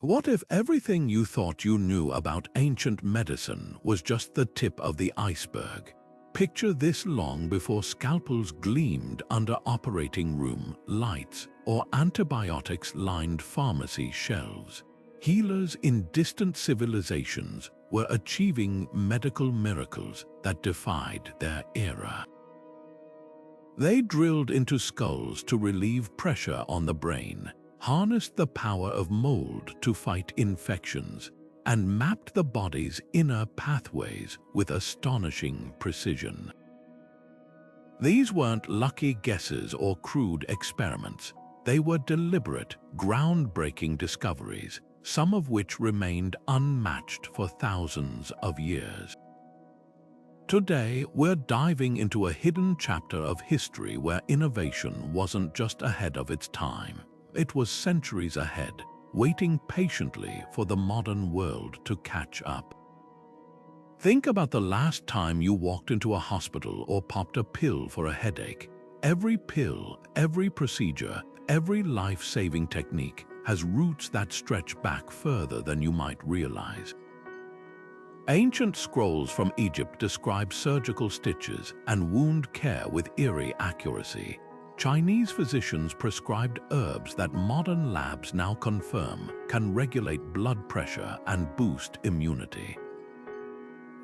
What if everything you thought you knew about ancient medicine was just the tip of the iceberg? Picture this: long before scalpels gleamed under operating room lights or antibiotics lined pharmacy shelves, healers in distant civilizations were achieving medical miracles that defied their era. They drilled into skulls to relieve pressure on the brain, harnessed the power of mold to fight infections, and mapped the body's inner pathways with astonishing precision. These weren't lucky guesses or crude experiments. They were deliberate, groundbreaking discoveries, some of which remained unmatched for thousands of years. Today, we're diving into a hidden chapter of history where innovation wasn't just ahead of its time. It was centuries ahead, waiting patiently for the modern world to catch up. Think about the last time you walked into a hospital or popped a pill for a headache. Every pill, every procedure, every life-saving technique has roots that stretch back further than you might realize. Ancient scrolls from Egypt describe surgical stitches and wound care with eerie accuracy. Chinese physicians prescribed herbs that modern labs now confirm can regulate blood pressure and boost immunity.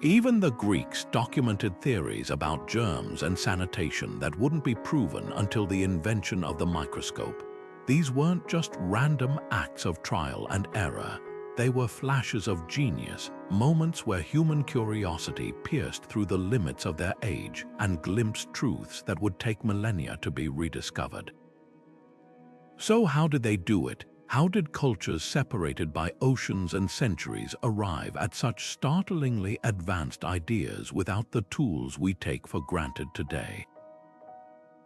Even the Greeks documented theories about germs and sanitation that wouldn't be proven until the invention of the microscope. These weren't just random acts of trial and error. They were flashes of genius, moments where human curiosity pierced through the limits of their age and glimpsed truths that would take millennia to be rediscovered. So how did they do it? How did cultures separated by oceans and centuries arrive at such startlingly advanced ideas without the tools we take for granted today?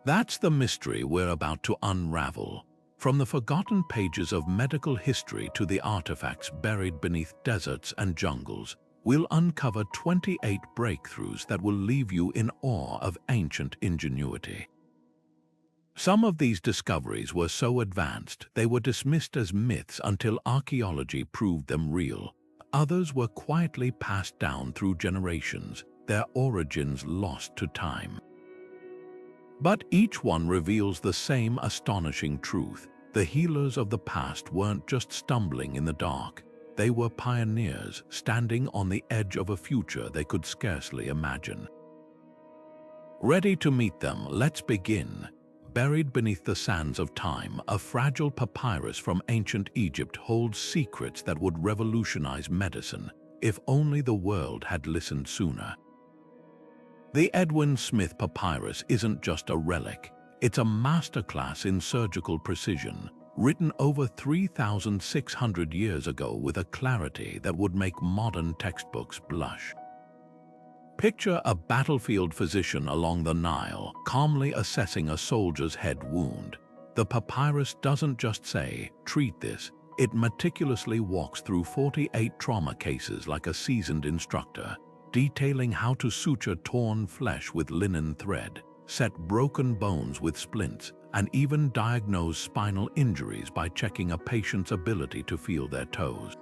That's the mystery we're about to unravel. From the forgotten pages of medical history to the artifacts buried beneath deserts and jungles, we'll uncover 28 breakthroughs that will leave you in awe of ancient ingenuity. Some of these discoveries were so advanced they were dismissed as myths until archaeology proved them real. Others were quietly passed down through generations, their origins lost to time. But each one reveals the same astonishing truth. The healers of the past weren't just stumbling in the dark. They were pioneers, standing on the edge of a future they could scarcely imagine. Ready to meet them, let's begin. Buried beneath the sands of time, a fragile papyrus from ancient Egypt holds secrets that would revolutionize medicine, if only the world had listened sooner. The Edwin Smith Papyrus isn't just a relic. It's a masterclass in surgical precision, written over 3,600 years ago with a clarity that would make modern textbooks blush. Picture a battlefield physician along the Nile, calmly assessing a soldier's head wound. The papyrus doesn't just say, "Treat this." It meticulously walks through 48 trauma cases like a seasoned instructor, detailing how to suture torn flesh with linen thread, set broken bones with splints, and even diagnose spinal injuries by checking a patient's ability to feel their toes.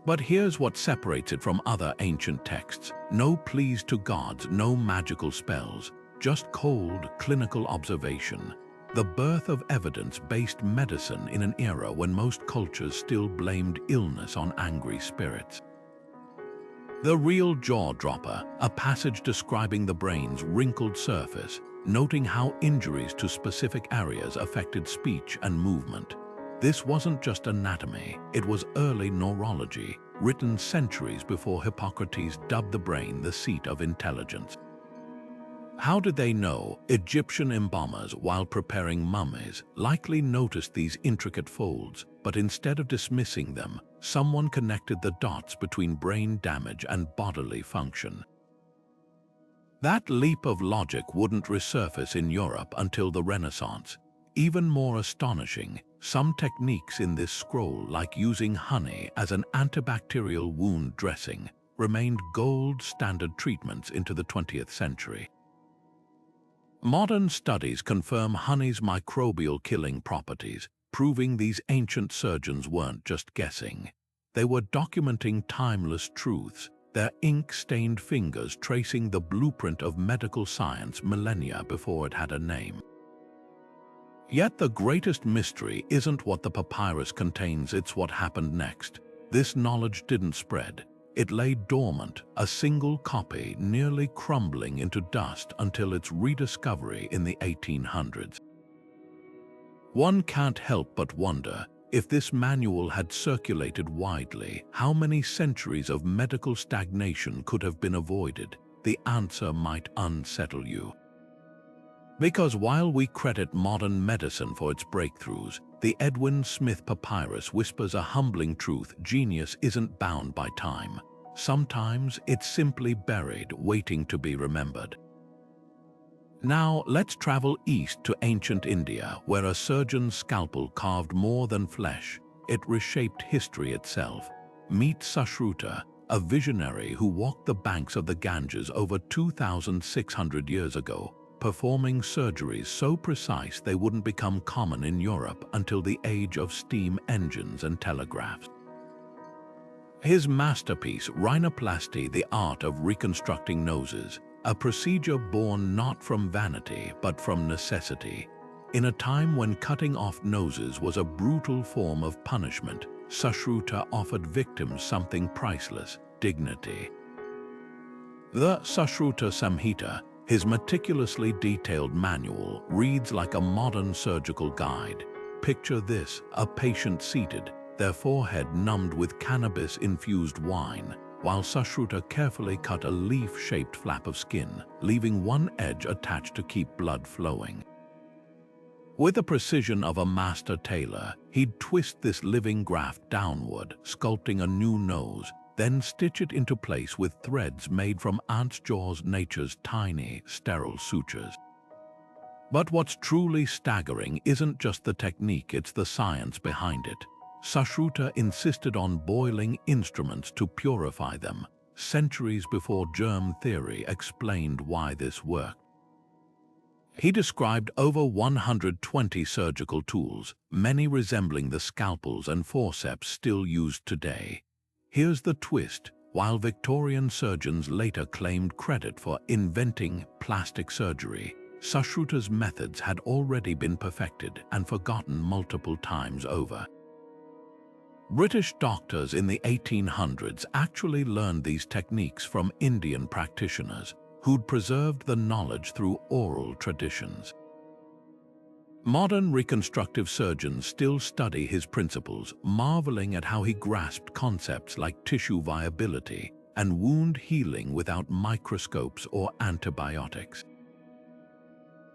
But here's what separates it from other ancient texts. No pleas to gods, no magical spells, just cold, clinical observation. The birth of evidence-based medicine in an era when most cultures still blamed illness on angry spirits. The real jaw-dropper, a passage describing the brain's wrinkled surface, noting how injuries to specific areas affected speech and movement. This wasn't just anatomy, it was early neurology, written centuries before Hippocrates dubbed the brain the seat of intelligence. How did they know? Egyptian embalmers, while preparing mummies, likely noticed these intricate folds, but instead of dismissing them, someone connected the dots between brain damage and bodily function. That leap of logic wouldn't resurface in Europe until the Renaissance. Even more astonishing, some techniques in this scroll, like using honey as an antibacterial wound dressing, remained gold standard treatments into the 20th century. Modern studies confirm honey's microbial killing properties, proving these ancient surgeons weren't just guessing. They were documenting timeless truths, their ink-stained fingers tracing the blueprint of medical science millennia before it had a name. Yet the greatest mystery isn't what the papyrus contains, it's what happened next. This knowledge didn't spread. It lay dormant, a single copy nearly crumbling into dust until its rediscovery in the 1800s. One can't help but wonder, if this manual had circulated widely, how many centuries of medical stagnation could have been avoided? The answer might unsettle you. Because while we credit modern medicine for its breakthroughs, the Edwin Smith Papyrus whispers a humbling truth: genius isn't bound by time. Sometimes it's simply buried, waiting to be remembered. Now let's travel east to ancient India, where a surgeon's scalpel carved more than flesh. It reshaped history itself. Meet Sushruta, a visionary who walked the banks of the Ganges over 2,600 years ago, performing surgeries so precise they wouldn't become common in Europe until the age of steam engines and telegraphs. His masterpiece, Rhinoplasty, the art of reconstructing noses, a procedure born not from vanity but from necessity. In a time when cutting off noses was a brutal form of punishment, Sushruta offered victims something priceless: dignity. The Sushruta Samhita, his meticulously detailed manual, reads like a modern surgical guide. Picture this: a patient seated, their forehead numbed with cannabis-infused wine, while Sushruta carefully cut a leaf-shaped flap of skin, leaving one edge attached to keep blood flowing. With the precision of a master tailor, he'd twist this living graft downward, sculpting a new nose, then stitch it into place with threads made from ants' jaws, nature's tiny, sterile sutures. But what's truly staggering isn't just the technique, it's the science behind it. Sushruta insisted on boiling instruments to purify them, centuries before germ theory explained why this worked. He described over 120 surgical tools, many resembling the scalpels and forceps still used today. Here's the twist: while Victorian surgeons later claimed credit for inventing plastic surgery, Sushruta's methods had already been perfected and forgotten multiple times over. British doctors in the 1800s actually learned these techniques from Indian practitioners who'd preserved the knowledge through oral traditions. Modern reconstructive surgeons still study his principles, marveling at how he grasped concepts like tissue viability and wound healing without microscopes or antibiotics.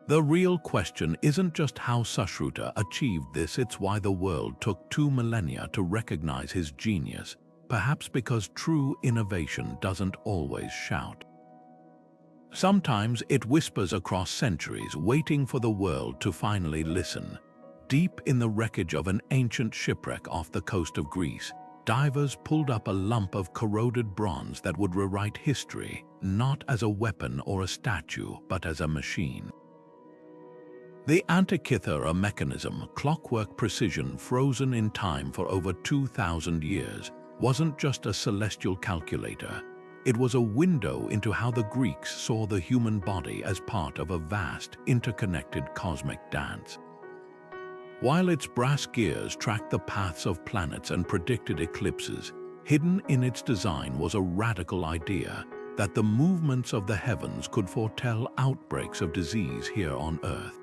The real question isn't just how Sushruta achieved this, it's why the world took 2 millennia to recognize his genius, perhaps because true innovation doesn't always shout. Sometimes it whispers across centuries, waiting for the world to finally listen. Deep in the wreckage of an ancient shipwreck off the coast of Greece, divers pulled up a lump of corroded bronze that would rewrite history, not as a weapon or a statue, but as a machine. The Antikythera mechanism, clockwork precision frozen in time for over 2,000 years, wasn't just a celestial calculator. It was a window into how the Greeks saw the human body as part of a vast, interconnected cosmic dance. While its brass gears tracked the paths of planets and predicted eclipses, hidden in its design was a radical idea that the movements of the heavens could foretell outbreaks of disease here on Earth.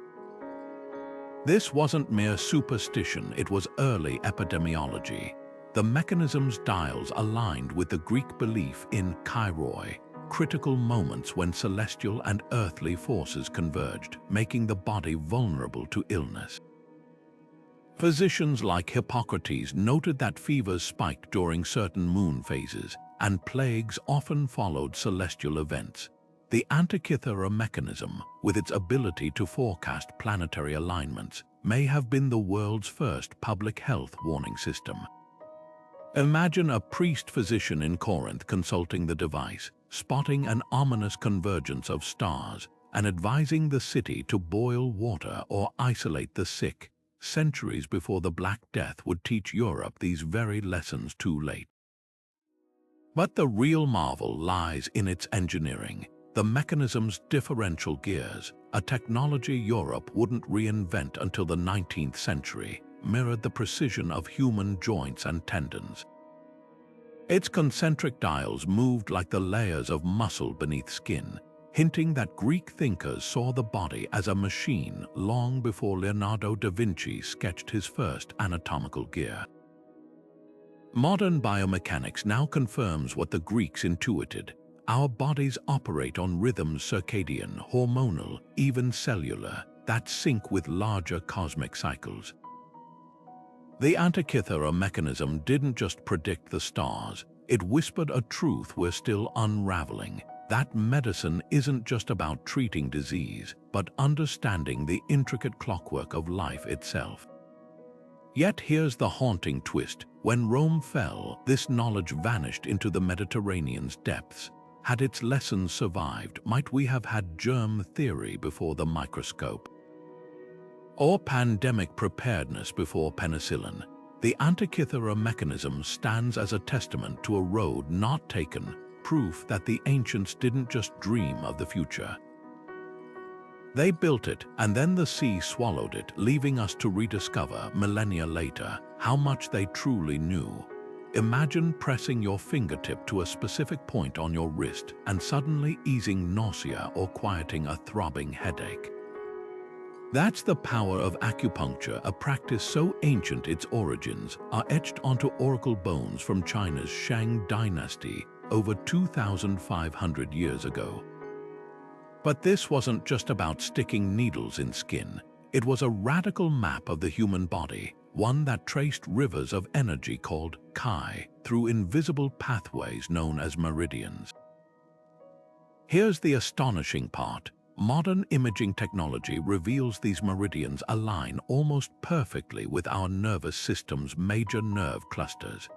This wasn't mere superstition, it was early epidemiology. The mechanism's dials aligned with the Greek belief in kairoi, critical moments when celestial and earthly forces converged, making the body vulnerable to illness. Physicians like Hippocrates noted that fevers spiked during certain moon phases, and plagues often followed celestial events. The Antikythera mechanism, with its ability to forecast planetary alignments, may have been the world's first public health warning system. Imagine a priest-physician in Corinth consulting the device, spotting an ominous convergence of stars, and advising the city to boil water or isolate the sick. centuries before the Black Death would teach Europe these very lessons too late. But the real marvel lies in its engineering, the mechanism's differential gears, a technology Europe wouldn't reinvent until the 19th century, mirrored the precision of human joints and tendons. Its concentric dials moved like the layers of muscle beneath skin, hinting that Greek thinkers saw the body as a machine long before Leonardo da Vinci sketched his first anatomical gear. Modern biomechanics now confirms what the Greeks intuited. Our bodies operate on rhythms circadian, hormonal, even cellular, that sync with larger cosmic cycles. The Antikythera mechanism didn't just predict the stars, it whispered a truth we're still unraveling. That medicine isn't just about treating disease, but understanding the intricate clockwork of life itself. Yet here's the haunting twist. When Rome fell, this knowledge vanished into the Mediterranean's depths. Had its lessons survived, might we have had germ theory before the microscope? Or pandemic preparedness before penicillin? The Antikythera mechanism stands as a testament to a road not taken, proof that the ancients didn't just dream of the future. They built it, and then the sea swallowed it, leaving us to rediscover, millennia later, how much they truly knew. Imagine pressing your fingertip to a specific point on your wrist and suddenly easing nausea or quieting a throbbing headache. That's the power of acupuncture, a practice so ancient its origins are etched onto oracle bones from China's Shang dynasty over 2,500 years ago. But this wasn't just about sticking needles in skin. It was a radical map of the human body, one that traced rivers of energy called chi through invisible pathways known as meridians. Here's the astonishing part. Modern imaging technology reveals these meridians align almost perfectly with our nervous system's major nerve clusters.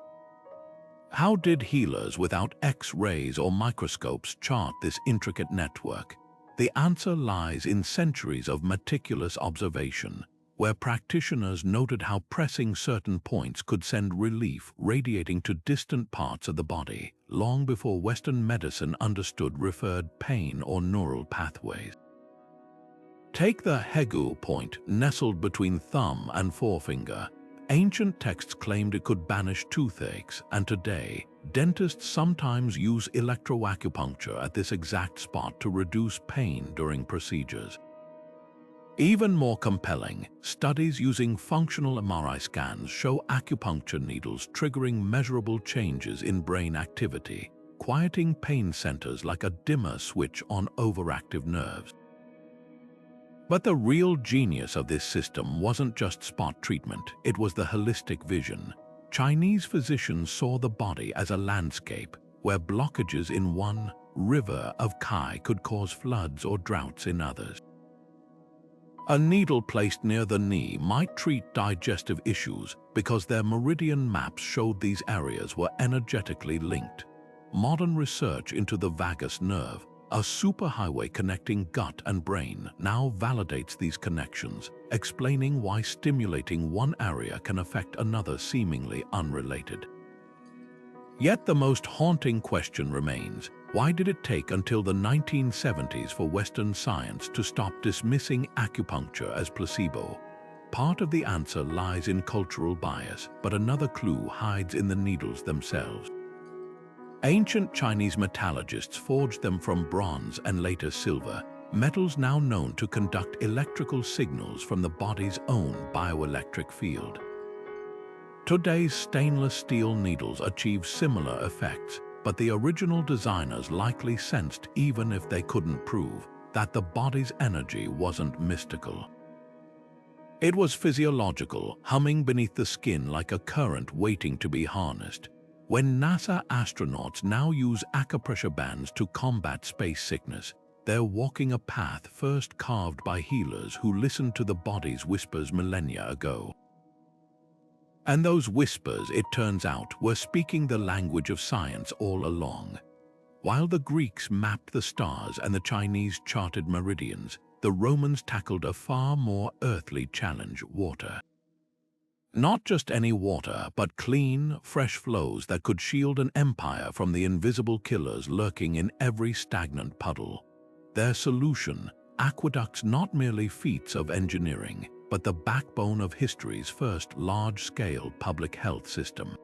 How did healers without X-rays or microscopes chart this intricate network? The answer lies in centuries of meticulous observation, where practitioners noted how pressing certain points could send relief radiating to distant parts of the body, long before Western medicine understood referred pain or neural pathways. Take the Hegu point, nestled between thumb and forefinger. Ancient texts claimed it could banish toothaches, and today, dentists sometimes use electroacupuncture at this exact spot to reduce pain during procedures. Even more compelling, studies using functional MRI scans show acupuncture needles triggering measurable changes in brain activity, quieting pain centers like a dimmer switch on overactive nerves. But the real genius of this system wasn't just spot treatment, it was the holistic vision. Chinese physicians saw the body as a landscape, where blockages in one river of chi could cause floods or droughts in others. A needle placed near the knee might treat digestive issues because their meridian maps showed these areas were energetically linked. Modern research into the vagus nerve, a superhighway connecting gut and brain, now validates these connections, explaining why stimulating one area can affect another seemingly unrelated. Yet the most haunting question remains: why did it take until the 1970s for Western science to stop dismissing acupuncture as placebo? Part of the answer lies in cultural bias, but another clue hides in the needles themselves. Ancient Chinese metallurgists forged them from bronze and later silver, metals now known to conduct electrical signals from the body's own bioelectric field. Today's stainless steel needles achieve similar effects, but the original designers likely sensed, even if they couldn't prove, that the body's energy wasn't mystical. It was physiological, humming beneath the skin like a current waiting to be harnessed. When NASA astronauts now use acupressure bands to combat space sickness, they're walking a path first carved by healers who listened to the body's whispers millennia ago. And those whispers, it turns out, were speaking the language of science all along. While the Greeks mapped the stars and the Chinese charted meridians, the Romans tackled a far more earthly challenge: water. Not just any water, but clean, fresh flows that could shield an empire from the invisible killers lurking in every stagnant puddle. Their solution, aqueducts, not merely feats of engineering, but the backbone of history's first large-scale public health system.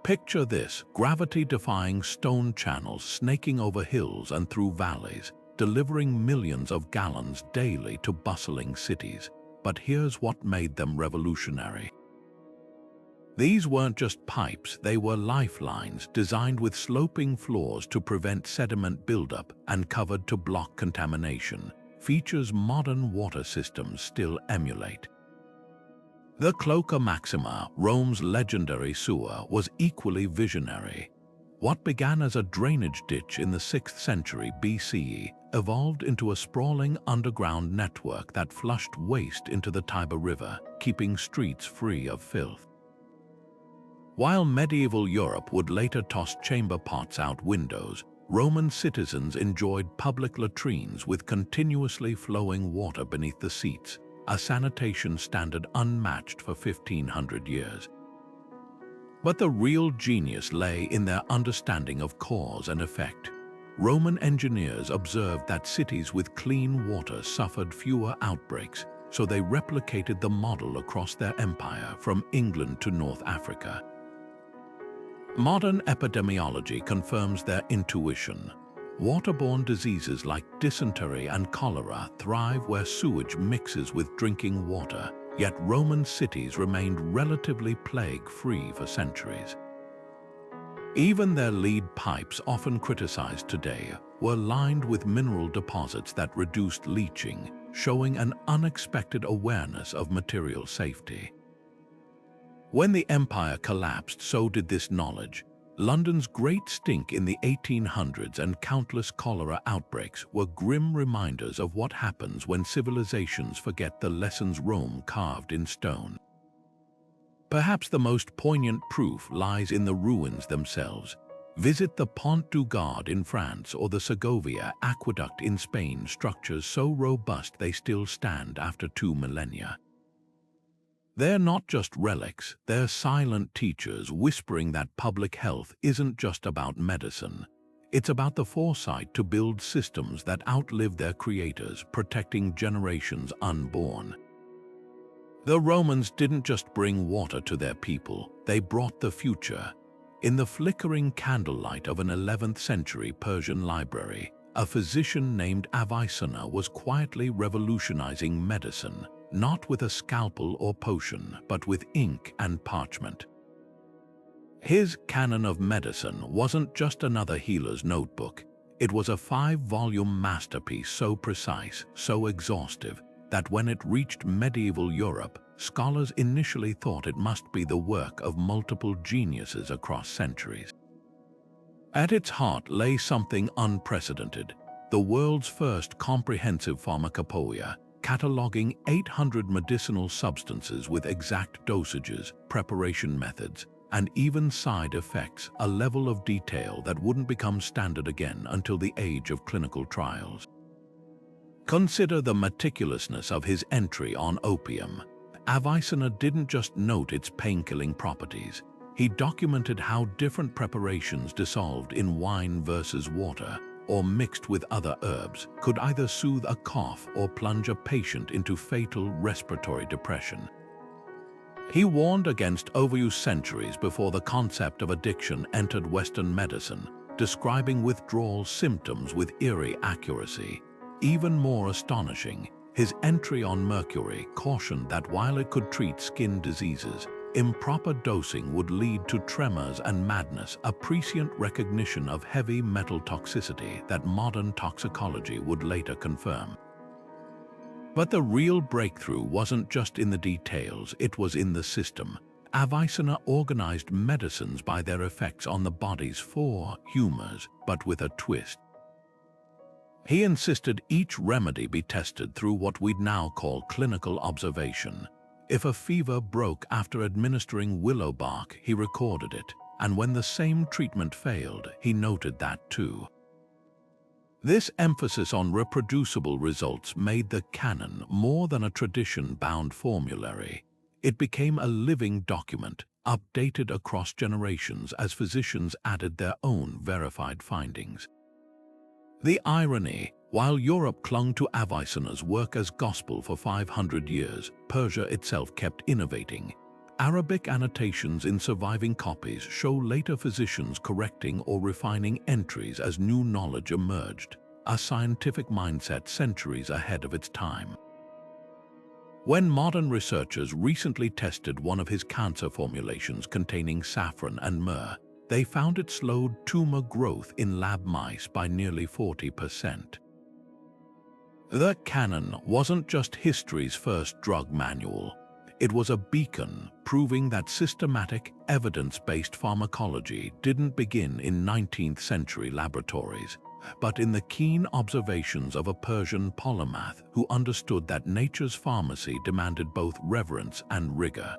Picture this: gravity-defying stone channels snaking over hills and through valleys, delivering millions of gallons daily to bustling cities. But here's what made them revolutionary. These weren't just pipes, they were lifelines designed with sloping floors to prevent sediment buildup and covered to block contamination, features modern water systems still emulate. The Cloaca Maxima, Rome's legendary sewer, was equally visionary. What began as a drainage ditch in the 6th century BCE evolved into a sprawling underground network that flushed waste into the Tiber River, keeping streets free of filth. While medieval Europe would later toss chamber pots out windows, Roman citizens enjoyed public latrines with continuously flowing water beneath the seats, a sanitation standard unmatched for 1500 years. But the real genius lay in their understanding of cause and effect. Roman engineers observed that cities with clean water suffered fewer outbreaks, so they replicated the model across their empire from England to North Africa. Modern epidemiology confirms their intuition. Waterborne diseases like dysentery and cholera thrive where sewage mixes with drinking water, yet Roman cities remained relatively plague-free for centuries. Even their lead pipes, often criticized today, were lined with mineral deposits that reduced leaching, showing an unexpected awareness of material safety. When the empire collapsed, so did this knowledge. London's Great Stink in the 1800s and countless cholera outbreaks were grim reminders of what happens when civilizations forget the lessons Rome carved in stone. Perhaps the most poignant proof lies in the ruins themselves. Visit the Pont du Gard in France or the Segovia Aqueduct in Spain, structures so robust they still stand after 2 millennia. They're not just relics, they're silent teachers whispering that public health isn't just about medicine. It's about the foresight to build systems that outlive their creators, protecting generations unborn. The Romans didn't just bring water to their people, they brought the future. In the flickering candlelight of an 11th century Persian library, a physician named Avicenna was quietly revolutionizing medicine, not with a scalpel or potion, but with ink and parchment. His Canon of Medicine wasn't just another healer's notebook. It was a 5-volume masterpiece so precise, so exhaustive, that when it reached medieval Europe, scholars initially thought it must be the work of multiple geniuses across centuries. At its heart lay something unprecedented, the world's first comprehensive pharmacopoeia, cataloging 800 medicinal substances with exact dosages, preparation methods, and even side effects, a level of detail that wouldn't become standard again until the age of clinical trials. Consider the meticulousness of his entry on opium. Avicenna didn't just note its pain-killing properties. He documented how different preparations dissolved in wine versus water, or mixed with other herbs, could either soothe a cough or plunge a patient into fatal respiratory depression. He warned against overuse centuries before the concept of addiction entered Western medicine, describing withdrawal symptoms with eerie accuracy. Even more astonishing, his entry on mercury cautioned that while it could treat skin diseases, improper dosing would lead to tremors and madness, a prescient recognition of heavy metal toxicity that modern toxicology would later confirm. But the real breakthrough wasn't just in the details, it was in the system. Avicenna organized medicines by their effects on the body's 4 humors, but with a twist. He insisted each remedy be tested through what we'd now call clinical observation. If a fever broke after administering willow bark, he recorded it, and when the same treatment failed, he noted that too. This emphasis on reproducible results made the Canon more than a tradition-bound formulary. It became a living document, updated across generations as physicians added their own verified findings. The irony, while Europe clung to Avicenna's work as gospel for 500 years, Persia itself kept innovating. Arabic annotations in surviving copies show later physicians correcting or refining entries as new knowledge emerged, a scientific mindset centuries ahead of its time. When modern researchers recently tested one of his cancer formulations containing saffron and myrrh, they found it slowed tumor growth in lab mice by nearly 40%. The Canon wasn't just history's first drug manual. It was a beacon proving that systematic, evidence-based pharmacology didn't begin in 19th-century laboratories, but in the keen observations of a Persian polymath who understood that nature's pharmacy demanded both reverence and rigor.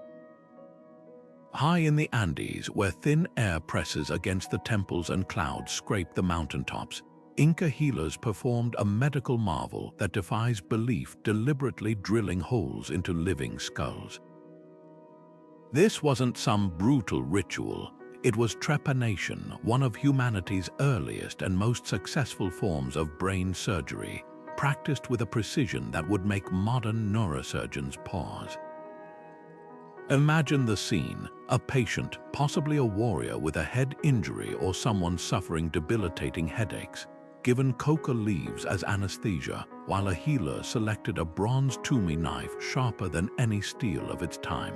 High in the Andes, where thin air presses against the temples and clouds scrape the mountaintops, Inca healers performed a medical marvel that defies belief, deliberately drilling holes into living skulls. This wasn't some brutal ritual. It was trepanation, one of humanity's earliest and most successful forms of brain surgery, practiced with a precision that would make modern neurosurgeons pause. Imagine the scene: a patient, possibly a warrior with a head injury or someone suffering debilitating headaches, given coca leaves as anesthesia, while a healer selected a bronze toomey knife sharper than any steel of its time.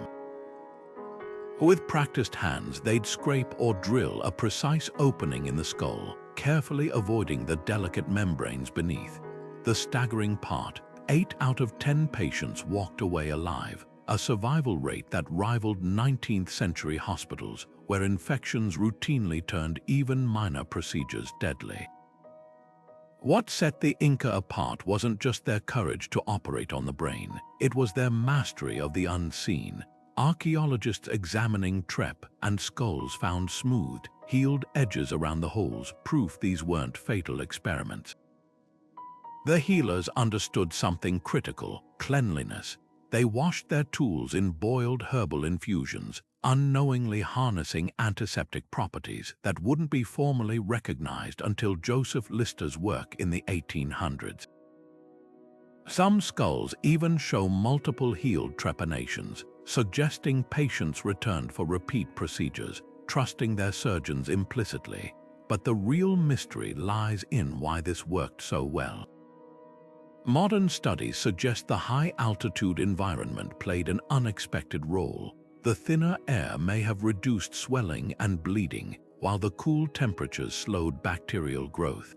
With practiced hands, they'd scrape or drill a precise opening in the skull, carefully avoiding the delicate membranes beneath. The staggering part: 8 out of 10 patients walked away alive, a survival rate that rivaled 19th-century hospitals, where infections routinely turned even minor procedures deadly. What set the Inca apart wasn't just their courage to operate on the brain, it was their mastery of the unseen. Archaeologists examining trep and skulls found smoothed, healed edges around the holes, proof these weren't fatal experiments. The healers understood something critical: cleanliness. They washed their tools in boiled herbal infusions, unknowingly harnessing antiseptic properties that wouldn't be formally recognized until Joseph Lister's work in the 1800s. Some skulls even show multiple healed trepanations, suggesting patients returned for repeat procedures, trusting their surgeons implicitly. But the real mystery lies in why this worked so well. Modern studies suggest the high-altitude environment played an unexpected role. The thinner air may have reduced swelling and bleeding, while the cool temperatures slowed bacterial growth.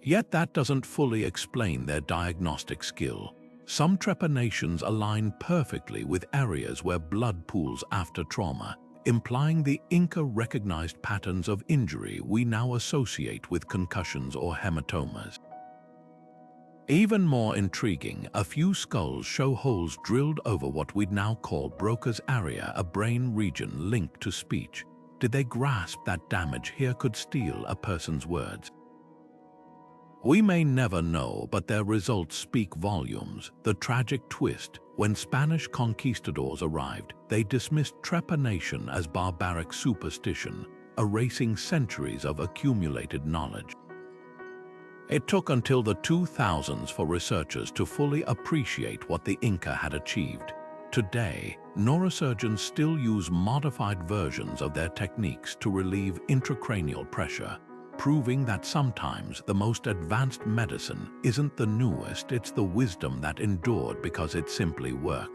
Yet that doesn't fully explain their diagnostic skill. Some trepanations align perfectly with areas where blood pools after trauma, implying the Inca recognized patterns of injury we now associate with concussions or hematomas. Even more intriguing, a few skulls show holes drilled over what we'd now call Broca's area, a brain region linked to speech. Did they grasp that damage here could steal a person's words? We may never know, but their results speak volumes. The tragic twist: when Spanish conquistadors arrived, they dismissed trepanation as barbaric superstition, erasing centuries of accumulated knowledge. It took until the 2000s for researchers to fully appreciate what the Inca had achieved. Today, neurosurgeons still use modified versions of their techniques to relieve intracranial pressure, proving that sometimes the most advanced medicine isn't the newest, it's the wisdom that endured because it simply worked.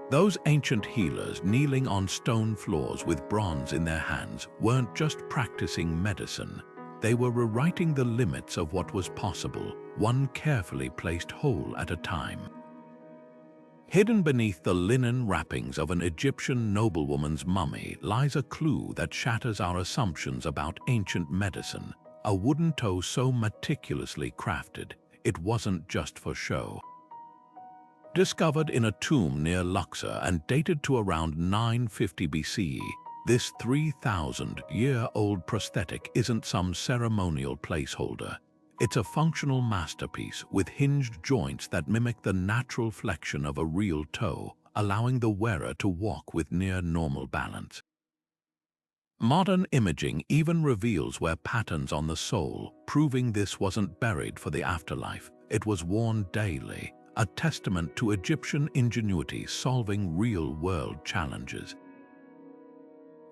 Those ancient healers kneeling on stone floors with bronze in their hands weren't just practicing medicine. They were rewriting the limits of what was possible, one carefully placed hole at a time. Hidden beneath the linen wrappings of an Egyptian noblewoman's mummy lies a clue that shatters our assumptions about ancient medicine: a wooden toe so meticulously crafted, it wasn't just for show. Discovered in a tomb near Luxor and dated to around 950 BCE, this 3,000-year-old prosthetic isn't some ceremonial placeholder. It's a functional masterpiece with hinged joints that mimic the natural flexion of a real toe, allowing the wearer to walk with near-normal balance. Modern imaging even reveals wear patterns on the sole, proving this wasn't buried for the afterlife. It was worn daily, a testament to Egyptian ingenuity solving real-world challenges.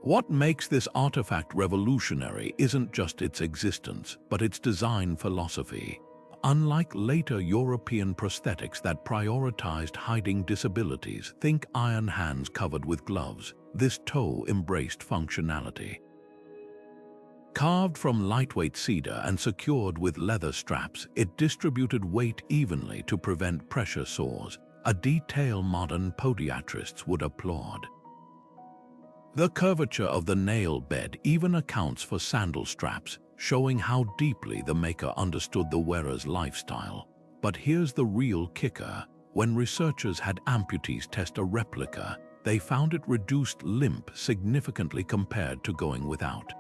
What makes this artifact revolutionary isn't just its existence, but its design philosophy. Unlike later European prosthetics that prioritized hiding disabilities, think iron hands covered with gloves, this toe embraced functionality. Carved from lightweight cedar and secured with leather straps, it distributed weight evenly to prevent pressure sores, a detail modern podiatrists would applaud. The curvature of the nail bed even accounts for sandal straps, showing how deeply the maker understood the wearer's lifestyle. But here's the real kicker. When researchers had amputees test a replica, they found it reduced limp significantly compared to going without.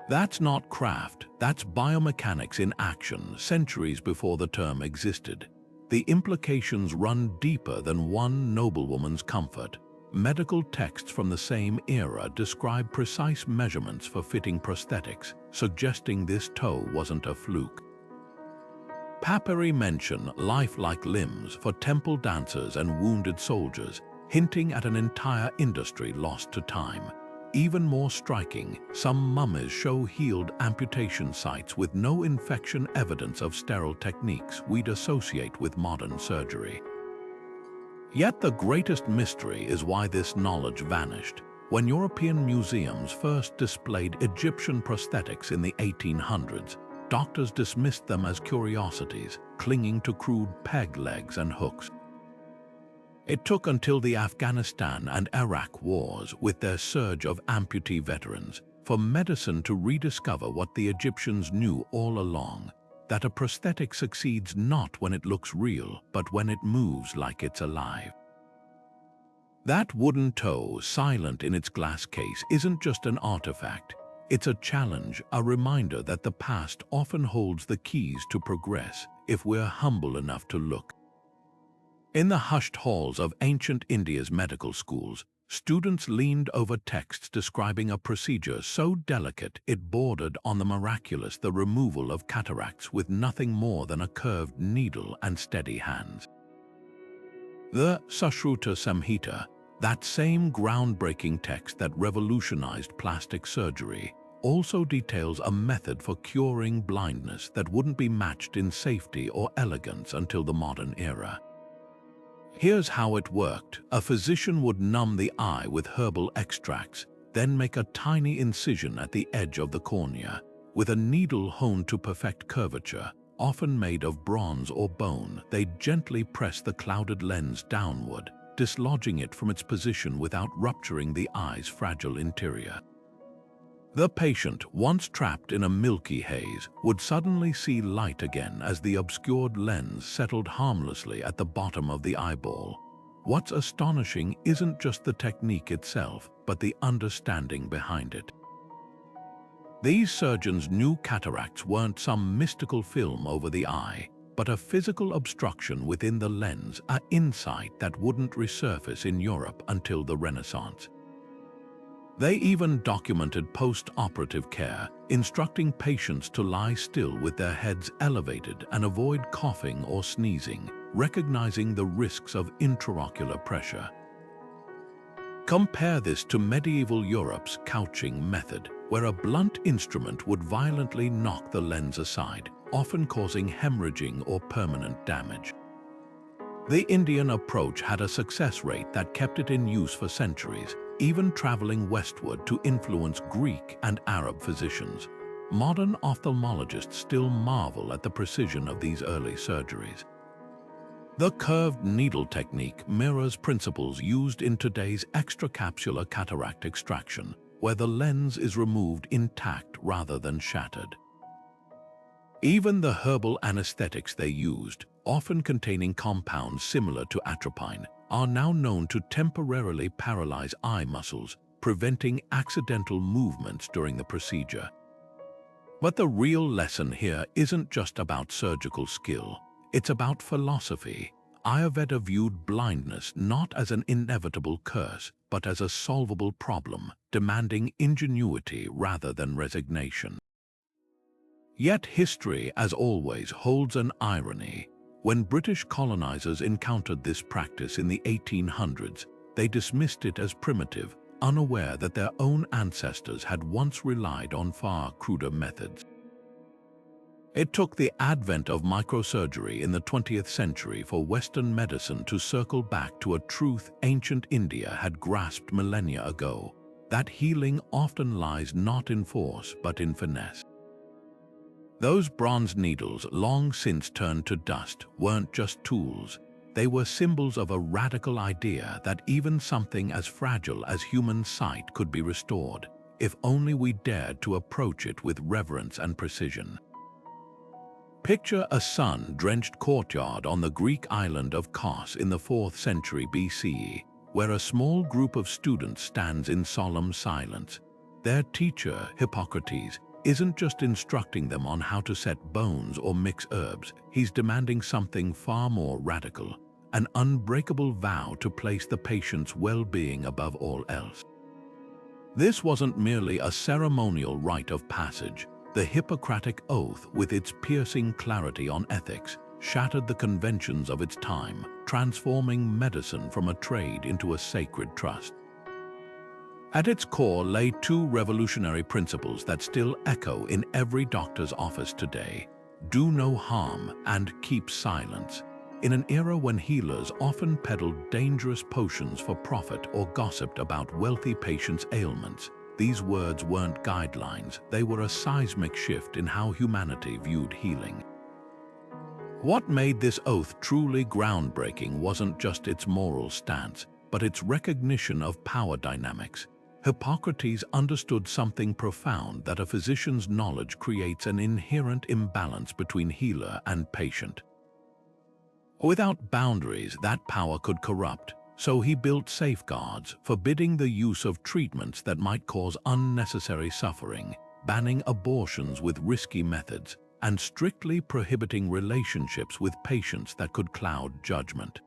That's not craft, that's biomechanics in action, centuries before the term existed. The implications run deeper than one noblewoman's comfort. Medical texts from the same era describe precise measurements for fitting prosthetics, suggesting this toe wasn't a fluke. Papyri mention lifelike limbs for temple dancers and wounded soldiers, hinting at an entire industry lost to time. Even more striking, some mummies show healed amputation sites with no infection, evidence of sterile techniques we'd associate with modern surgery. Yet the greatest mystery is why this knowledge vanished. When European museums first displayed Egyptian prosthetics in the 1800s, doctors dismissed them as curiosities, clinging to crude peg legs and hooks. It took until the Afghanistan and Iraq wars, with their surge of amputee veterans, for medicine to rediscover what the Egyptians knew all along: that a prosthetic succeeds not when it looks real, but when it moves like it's alive. That wooden toe, silent in its glass case, isn't just an artifact. It's a challenge, a reminder that the past often holds the keys to progress if we're humble enough to look. In the hushed halls of ancient India's medical schools, students leaned over texts describing a procedure so delicate it bordered on the miraculous, the removal of cataracts with nothing more than a curved needle and steady hands. The Sushruta Samhita, that same groundbreaking text that revolutionized plastic surgery, also details a method for curing blindness that wouldn't be matched in safety or elegance until the modern era. Here's how it worked. A physician would numb the eye with herbal extracts, then make a tiny incision at the edge of the cornea. With a needle honed to perfect curvature, often made of bronze or bone, they'd gently press the clouded lens downward, dislodging it from its position without rupturing the eye's fragile interior. The patient, once trapped in a milky haze, would suddenly see light again as the obscured lens settled harmlessly at the bottom of the eyeball. What's astonishing isn't just the technique itself, but the understanding behind it. These surgeons knew cataracts weren't some mystical film over the eye, but a physical obstruction within the lens, an insight that wouldn't resurface in Europe until the Renaissance. They even documented post-operative care, instructing patients to lie still with their heads elevated and avoid coughing or sneezing, recognizing the risks of intraocular pressure. Compare this to medieval Europe's couching method, where a blunt instrument would violently knock the lens aside, often causing hemorrhaging or permanent damage. The Indian approach had a success rate that kept it in use for centuries, even traveling westward to influence Greek and Arab physicians. Modern ophthalmologists still marvel at the precision of these early surgeries. The curved needle technique mirrors principles used in today's extracapsular cataract extraction, where the lens is removed intact rather than shattered. Even the herbal anesthetics they used, often containing compounds similar to atropine, are now known to temporarily paralyze eye muscles, preventing accidental movements during the procedure. But the real lesson here isn't just about surgical skill, it's about philosophy. Ayurveda viewed blindness not as an inevitable curse, but as a solvable problem, demanding ingenuity rather than resignation. Yet history, as always, holds an irony. When British colonizers encountered this practice in the 1800s, they dismissed it as primitive, unaware that their own ancestors had once relied on far cruder methods. It took the advent of microsurgery in the 20th century for Western medicine to circle back to a truth ancient India had grasped millennia ago, that healing often lies not in force but in finesse. Those bronze needles, long since turned to dust, weren't just tools. They were symbols of a radical idea that even something as fragile as human sight could be restored, if only we dared to approach it with reverence and precision. Picture a sun-drenched courtyard on the Greek island of Kos in the 4th century BCE, where a small group of students stands in solemn silence. Their teacher, Hippocrates, isn't just instructing them on how to set bones or mix herbs. He's demanding something far more radical, an unbreakable vow to place the patient's well-being above all else. This wasn't merely a ceremonial rite of passage. The Hippocratic oath, with its piercing clarity on ethics, shattered the conventions of its time, transforming medicine from a trade into a sacred trust. At its core lay two revolutionary principles that still echo in every doctor's office today: do no harm and keep silence. In an era when healers often peddled dangerous potions for profit or gossiped about wealthy patients' ailments, these words weren't guidelines, they were a seismic shift in how humanity viewed healing. What made this oath truly groundbreaking wasn't just its moral stance, but its recognition of power dynamics. Hippocrates understood something profound: that a physician's knowledge creates an inherent imbalance between healer and patient. Without boundaries, that power could corrupt. So he built safeguards, forbidding the use of treatments that might cause unnecessary suffering, banning abortions with risky methods, and strictly prohibiting relationships with patients that could cloud judgment.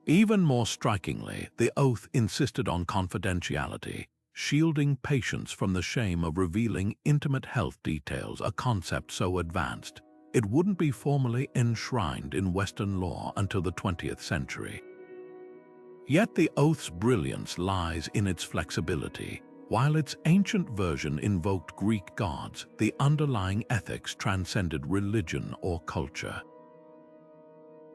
Even more strikingly, the oath insisted on confidentiality, shielding patients from the shame of revealing intimate health details, a concept so advanced it wouldn't be formally enshrined in Western law until the 20th century. Yet the oath's brilliance lies in its flexibility. While its ancient version invoked Greek gods, the underlying ethics transcended religion or culture.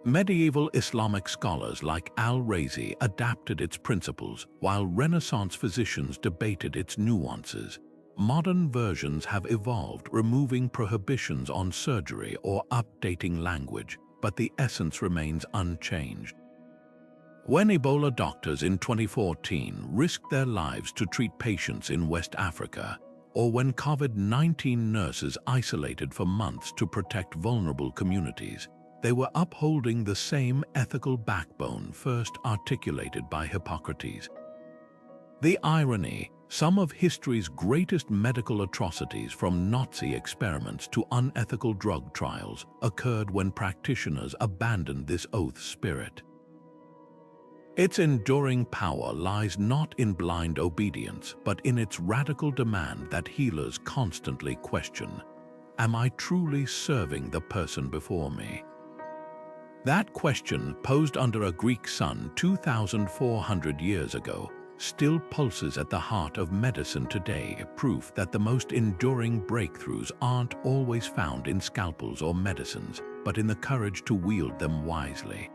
Medieval Islamic scholars like Al-Razi adapted its principles, while Renaissance physicians debated its nuances. Modern versions have evolved, removing prohibitions on surgery or updating language, but the essence remains unchanged. When Ebola doctors in 2014 risked their lives to treat patients in West Africa, or when COVID-19 nurses isolated for months to protect vulnerable communities, they were upholding the same ethical backbone first articulated by Hippocrates. The irony: some of history's greatest medical atrocities, from Nazi experiments to unethical drug trials, occurred when practitioners abandoned this oath spirit. Its enduring power lies not in blind obedience, but in its radical demand that healers constantly question: am I truly serving the person before me? That question, posed under a Greek sun 2,400 years ago, still pulses at the heart of medicine today, proof that the most enduring breakthroughs aren't always found in scalpels or medicines, but in the courage to wield them wisely.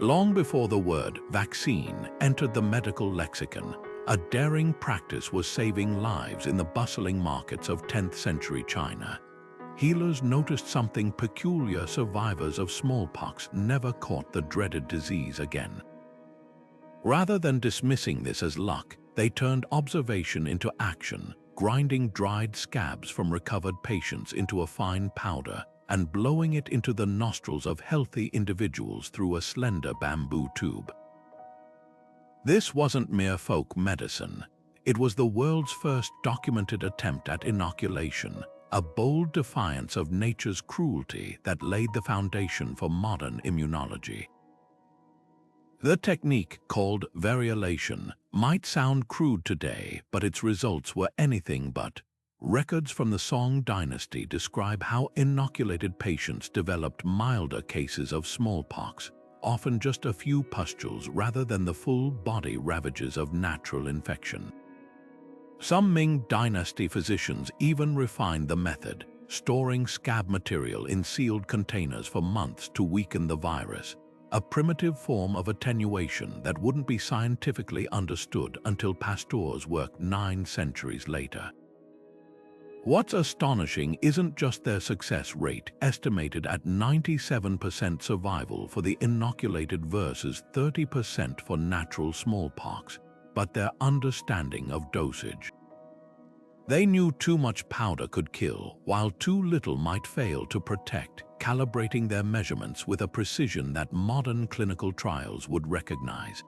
Long before the word vaccine entered the medical lexicon, a daring practice was saving lives in the bustling markets of 10th century China. Healers noticed something peculiar: survivors of smallpox never caught the dreaded disease again. Rather than dismissing this as luck, they turned observation into action, grinding dried scabs from recovered patients into a fine powder and blowing it into the nostrils of healthy individuals through a slender bamboo tube. This wasn't mere folk medicine. It was the world's first documented attempt at inoculation, a bold defiance of nature's cruelty that laid the foundation for modern immunology. The technique, called variolation, might sound crude today, but its results were anything but. Records from the Song dynasty describe how inoculated patients developed milder cases of smallpox, often just a few pustules rather than the full body ravages of natural infection. Some Ming dynasty physicians even refined the method, storing scab material in sealed containers for months to weaken the virus, a primitive form of attenuation that wouldn't be scientifically understood until Pasteur's work 9 centuries later. What's astonishing isn't just their success rate, estimated at 97% survival for the inoculated versus 30% for natural smallpox, but their understanding of dosage. They knew too much powder could kill, while too little might fail to protect, calibrating their measurements with a precision that modern clinical trials would recognize.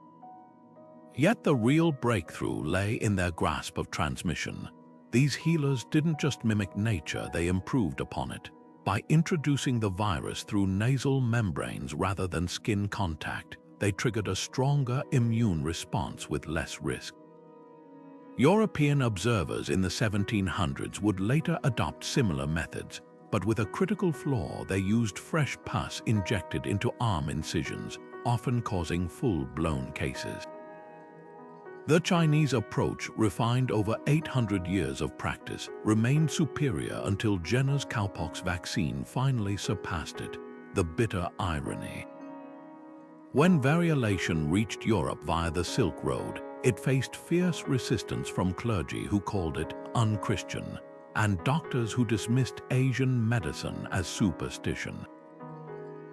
Yet the real breakthrough lay in their grasp of transmission. These healers didn't just mimic nature, they improved upon it. By introducing the virus through nasal membranes rather than skin contact, they triggered a stronger immune response with less risk. European observers in the 1700s would later adopt similar methods, but with a critical flaw: they used fresh pus injected into arm incisions, often causing full-blown cases. The Chinese approach, refined over 800 years of practice, remained superior until Jenner's cowpox vaccine finally surpassed it, the bitter irony. When variolation reached Europe via the Silk Road, it faced fierce resistance from clergy who called it unchristian, and doctors who dismissed Asian medicine as superstition.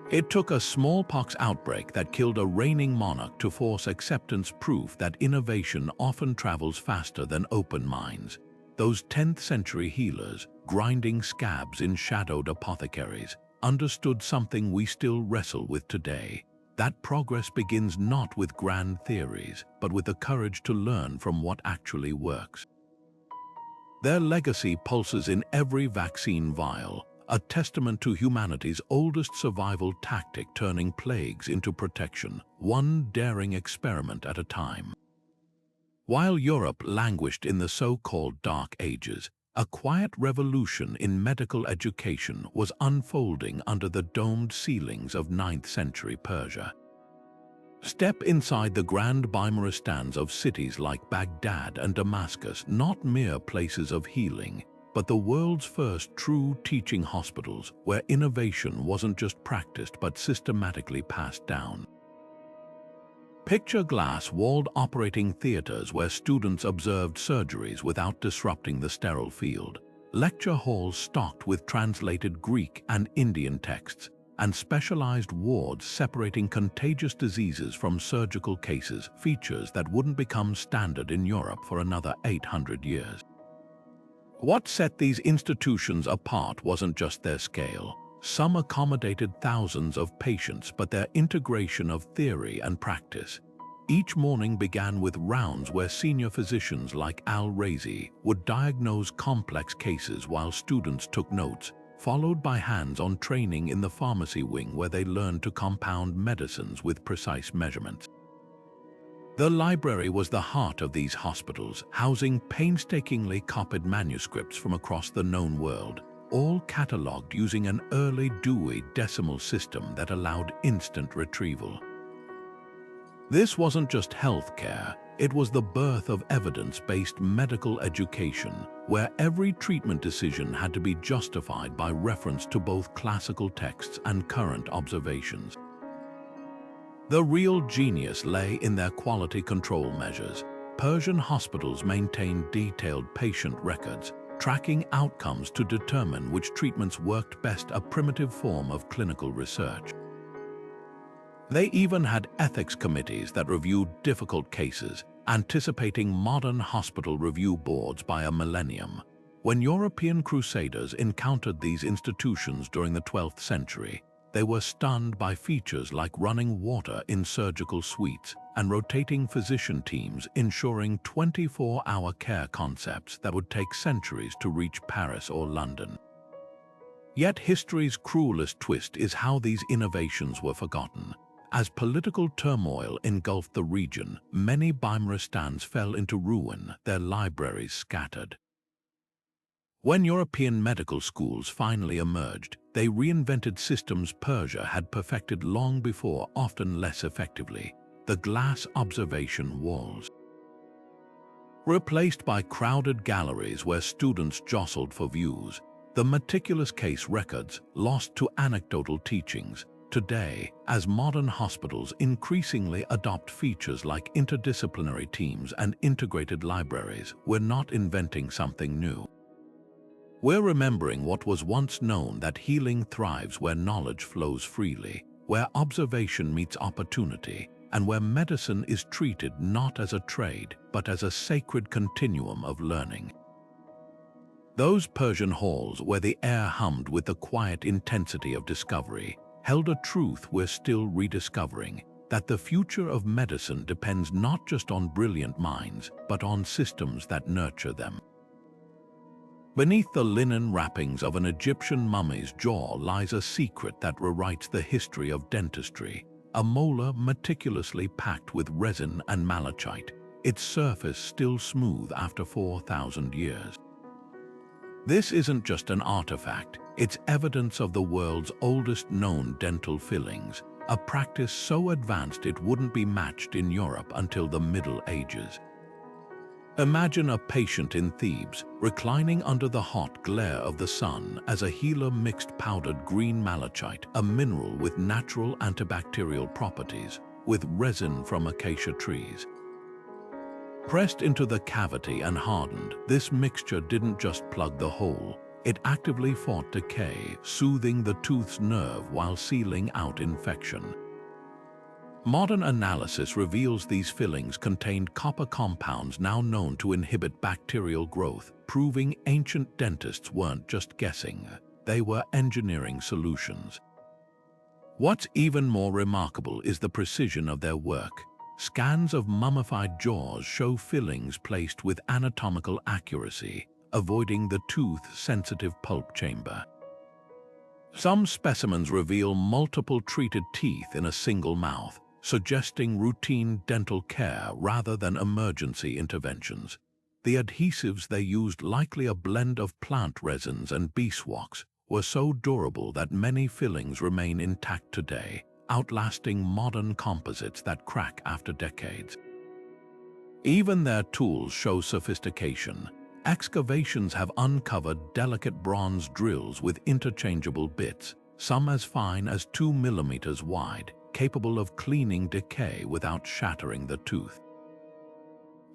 It took a smallpox outbreak that killed a reigning monarch to force acceptance, proof that innovation often travels faster than open minds. Those 10th century healers, grinding scabs in shadowed apothecaries, understood something we still wrestle with today: that progress begins not with grand theories, but with the courage to learn from what actually works. Their legacy pulses in every vaccine vial, a testament to humanity's oldest survival tactic, turning plagues into protection, one daring experiment at a time. While Europe languished in the so-called Dark Ages, a quiet revolution in medical education was unfolding under the domed ceilings of 9th century Persia. Step inside the grand bimaristans of cities like Baghdad and Damascus, not mere places of healing, but the world's first true teaching hospitals, where innovation wasn't just practiced but systematically passed down. Picture glass-walled operating theaters where students observed surgeries without disrupting the sterile field, lecture halls stocked with translated Greek and Indian texts, and specialized wards separating contagious diseases from surgical cases, features that wouldn't become standard in Europe for another 800 years. What set these institutions apart wasn't just their scale. Some accommodated thousands of patients, but their integration of theory and practice. Each morning began with rounds where senior physicians like Al-Razi would diagnose complex cases while students took notes, followed by hands-on training in the pharmacy wing where they learned to compound medicines with precise measurements. The library was the heart of these hospitals, housing painstakingly copied manuscripts from across the known world, all catalogued using an early Dewey Decimal System that allowed instant retrieval. This wasn't just healthcare, it was the birth of evidence-based medical education, where every treatment decision had to be justified by reference to both classical texts and current observations. The real genius lay in their quality control measures. Persian hospitals maintained detailed patient records, tracking outcomes to determine which treatments worked best, a primitive form of clinical research. They even had ethics committees that reviewed difficult cases, anticipating modern hospital review boards by a millennium. When European crusaders encountered these institutions during the 12th century, they were stunned by features like running water in surgical suites and rotating physician teams ensuring 24-hour care concepts that would take centuries to reach Paris or London. Yet history's cruelest twist is how these innovations were forgotten. As political turmoil engulfed the region, many Bimaristans fell into ruin, their libraries scattered. When European medical schools finally emerged, they reinvented systems Persia had perfected long before, often less effectively: the glass observation walls. Replaced by crowded galleries where students jostled for views, the meticulous case records lost to anecdotal teachings. Today, as modern hospitals increasingly adopt features like interdisciplinary teams and integrated libraries, we're not inventing something new. We're remembering what was once known: that healing thrives where knowledge flows freely, where observation meets opportunity, and where medicine is treated not as a trade, but as a sacred continuum of learning. Those Persian halls where the air hummed with the quiet intensity of discovery held a truth we're still rediscovering: that the future of medicine depends not just on brilliant minds, but on systems that nurture them. Beneath the linen wrappings of an Egyptian mummy's jaw lies a secret that rewrites the history of dentistry: a molar meticulously packed with resin and malachite, its surface still smooth after 4,000 years. This isn't just an artifact, it's evidence of the world's oldest known dental fillings, a practice so advanced it wouldn't be matched in Europe until the Middle Ages. Imagine a patient in Thebes, reclining under the hot glare of the sun as a healer mixed powdered green malachite, a mineral with natural antibacterial properties, with resin from acacia trees. Pressed into the cavity and hardened, this mixture didn't just plug the hole, it actively fought decay, soothing the tooth's nerve while sealing out infection. Modern analysis reveals these fillings contained copper compounds now known to inhibit bacterial growth, proving ancient dentists weren't just guessing, they were engineering solutions. What's even more remarkable is the precision of their work. Scans of mummified jaws show fillings placed with anatomical accuracy, avoiding the tooth-sensitive pulp chamber. Some specimens reveal multiple treated teeth in a single mouth, suggesting routine dental care rather than emergency interventions. The adhesives they used, likely a blend of plant resins and beeswax, were so durable that many fillings remain intact today, outlasting modern composites that crack after decades. Even their tools show sophistication. Excavations have uncovered delicate bronze drills with interchangeable bits, some as fine as 2 millimeters wide, capable of cleaning decay without shattering the tooth.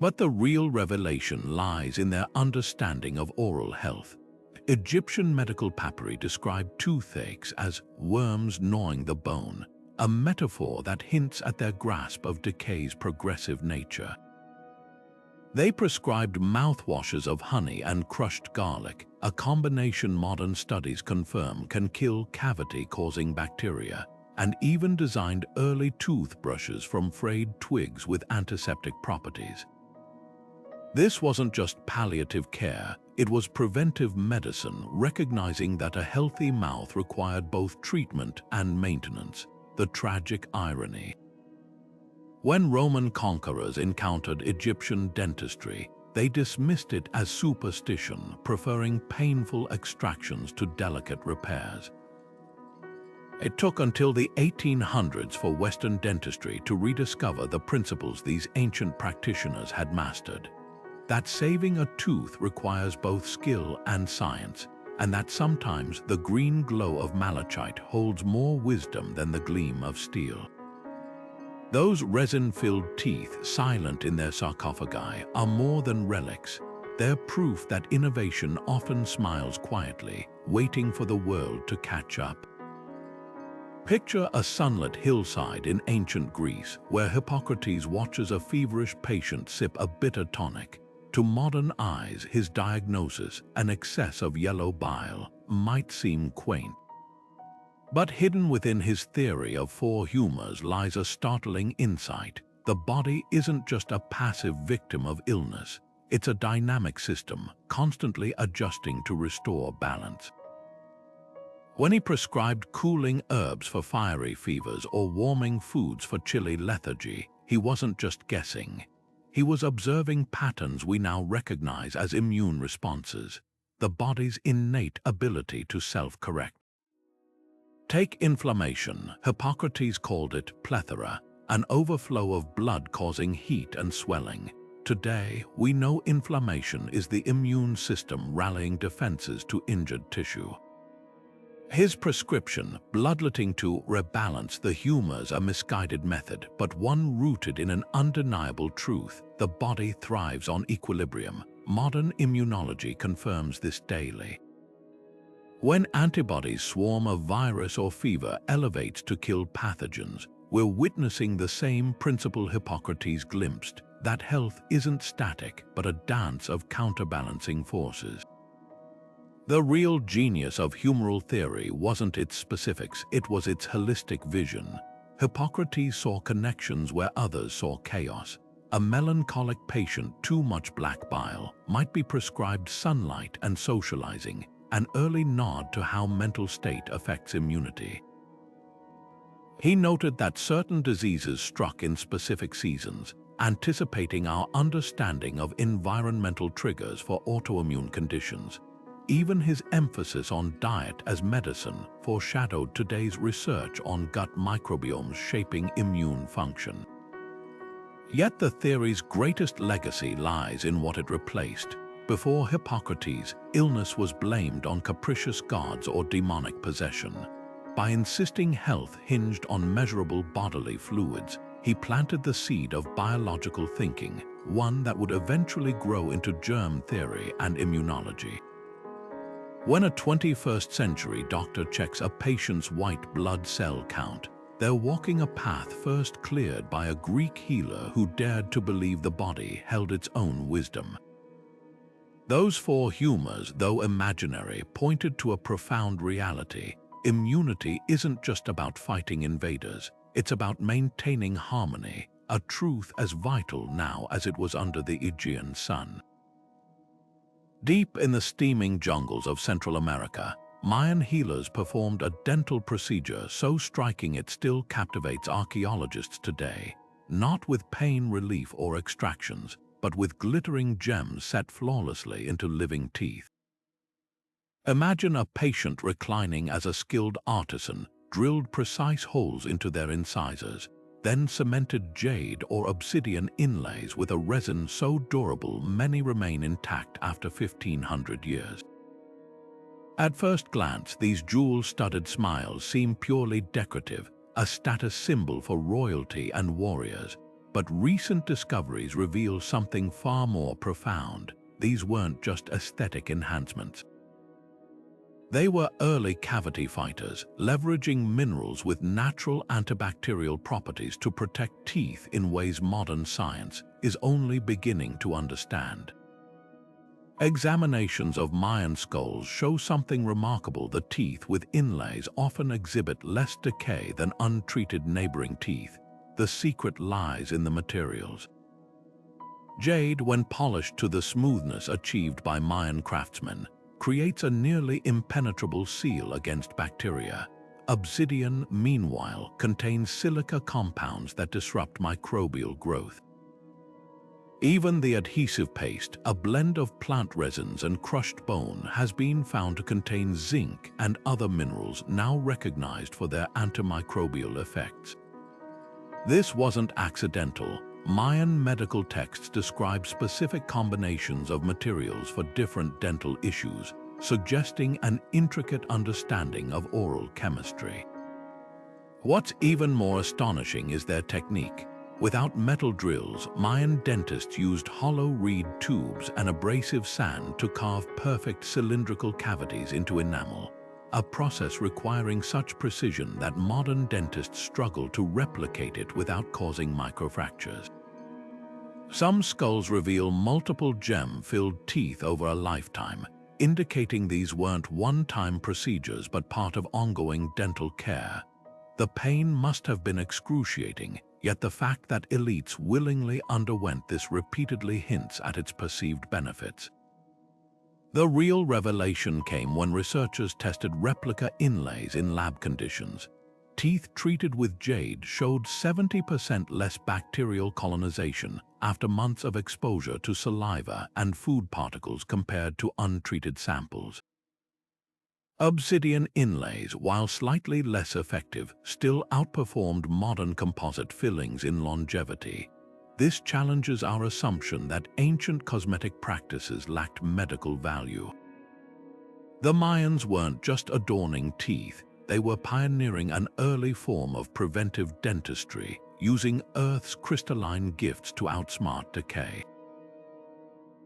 But the real revelation lies in their understanding of oral health. Egyptian medical papyri describe toothaches as worms gnawing the bone, a metaphor that hints at their grasp of decay's progressive nature. They prescribed mouthwashes of honey and crushed garlic, a combination modern studies confirm can kill cavity-causing bacteria, and even designed early toothbrushes from frayed twigs with antiseptic properties. This wasn't just palliative care, it was preventive medicine, recognizing that a healthy mouth required both treatment and maintenance. The tragic irony. When Roman conquerors encountered Egyptian dentistry, they dismissed it as superstition, preferring painful extractions to delicate repairs. It took until the 1800s for Western dentistry to rediscover the principles these ancient practitioners had mastered: that saving a tooth requires both skill and science, and that sometimes the green glow of malachite holds more wisdom than the gleam of steel. Those resin-filled teeth, silent in their sarcophagi, are more than relics. They're proof that innovation often smiles quietly, waiting for the world to catch up. Picture a sunlit hillside in ancient Greece, where Hippocrates watches a feverish patient sip a bitter tonic. To modern eyes, his diagnosis, an excess of yellow bile, might seem quaint. But hidden within his theory of four humors lies a startling insight. The body isn't just a passive victim of illness. It's a dynamic system, constantly adjusting to restore balance. When he prescribed cooling herbs for fiery fevers or warming foods for chilly lethargy, he wasn't just guessing. He was observing patterns we now recognize as immune responses, the body's innate ability to self-correct. Take inflammation. Hippocrates called it plethora, an overflow of blood causing heat and swelling. Today, we know inflammation is the immune system rallying defenses to injured tissue. His prescription, bloodletting to rebalance the humors, a misguided method, but one rooted in an undeniable truth: the body thrives on equilibrium. Modern immunology confirms this daily. When antibodies swarm, a virus or fever elevates to kill pathogens, we're witnessing the same principle Hippocrates glimpsed, that health isn't static, but a dance of counterbalancing forces. The real genius of humoral theory wasn't its specifics, it was its holistic vision. Hippocrates saw connections where others saw chaos. A melancholic patient, too much black bile, might be prescribed sunlight and socializing, an early nod to how mental state affects immunity. He noted that certain diseases struck in specific seasons, anticipating our understanding of environmental triggers for autoimmune conditions. Even his emphasis on diet as medicine foreshadowed today's research on gut microbiomes shaping immune function. Yet the theory's greatest legacy lies in what it replaced. Before Hippocrates, illness was blamed on capricious gods or demonic possession. By insisting health hinged on measurable bodily fluids, he planted the seed of biological thinking, one that would eventually grow into germ theory and immunology. When a 21st century doctor checks a patient's white blood cell count, they're walking a path first cleared by a Greek healer who dared to believe the body held its own wisdom. Those four humors, though imaginary, pointed to a profound reality. Immunity isn't just about fighting invaders, it's about maintaining harmony, a truth as vital now as it was under the Aegean sun. Deep in the steaming jungles of Central America, Mayan healers performed a dental procedure so striking it still captivates archaeologists today, not with pain relief or extractions, but with glittering gems set flawlessly into living teeth. Imagine a patient reclining as a skilled artisan drilled precise holes into their incisors, then cemented jade or obsidian inlays with a resin so durable many remain intact after 1,500 years. At first glance, these jewel-studded smiles seem purely decorative, a status symbol for royalty and warriors. But recent discoveries reveal something far more profound. These weren't just aesthetic enhancements. They were early cavity fighters, leveraging minerals with natural antibacterial properties to protect teeth in ways modern science is only beginning to understand. Examinations of Mayan skulls show something remarkable. The teeth with inlays often exhibit less decay than untreated neighboring teeth. The secret lies in the materials. Jade, when polished to the smoothness achieved by Mayan craftsmen, creates a nearly impenetrable seal against bacteria. Obsidian, meanwhile, contains silica compounds that disrupt microbial growth. Even the adhesive paste, a blend of plant resins and crushed bone, has been found to contain zinc and other minerals now recognized for their antimicrobial effects. This wasn't accidental. Mayan medical texts describe specific combinations of materials for different dental issues, suggesting an intricate understanding of oral chemistry. What's even more astonishing is their technique. Without metal drills, Mayan dentists used hollow reed tubes and abrasive sand to carve perfect cylindrical cavities into enamel, a process requiring such precision that modern dentists struggle to replicate it without causing microfractures. Some skulls reveal multiple gem-filled teeth over a lifetime, indicating these weren't one-time procedures but part of ongoing dental care. The pain must have been excruciating, yet the fact that elites willingly underwent this repeatedly hints at its perceived benefits. The real revelation came when researchers tested replica inlays in lab conditions. Teeth treated with jade showed 70% less bacterial colonization after months of exposure to saliva and food particles compared to untreated samples. Obsidian inlays, while slightly less effective, still outperformed modern composite fillings in longevity. This challenges our assumption that ancient cosmetic practices lacked medical value. The Mayans weren't just adorning teeth, they were pioneering an early form of preventive dentistry, using Earth's crystalline gifts to outsmart decay.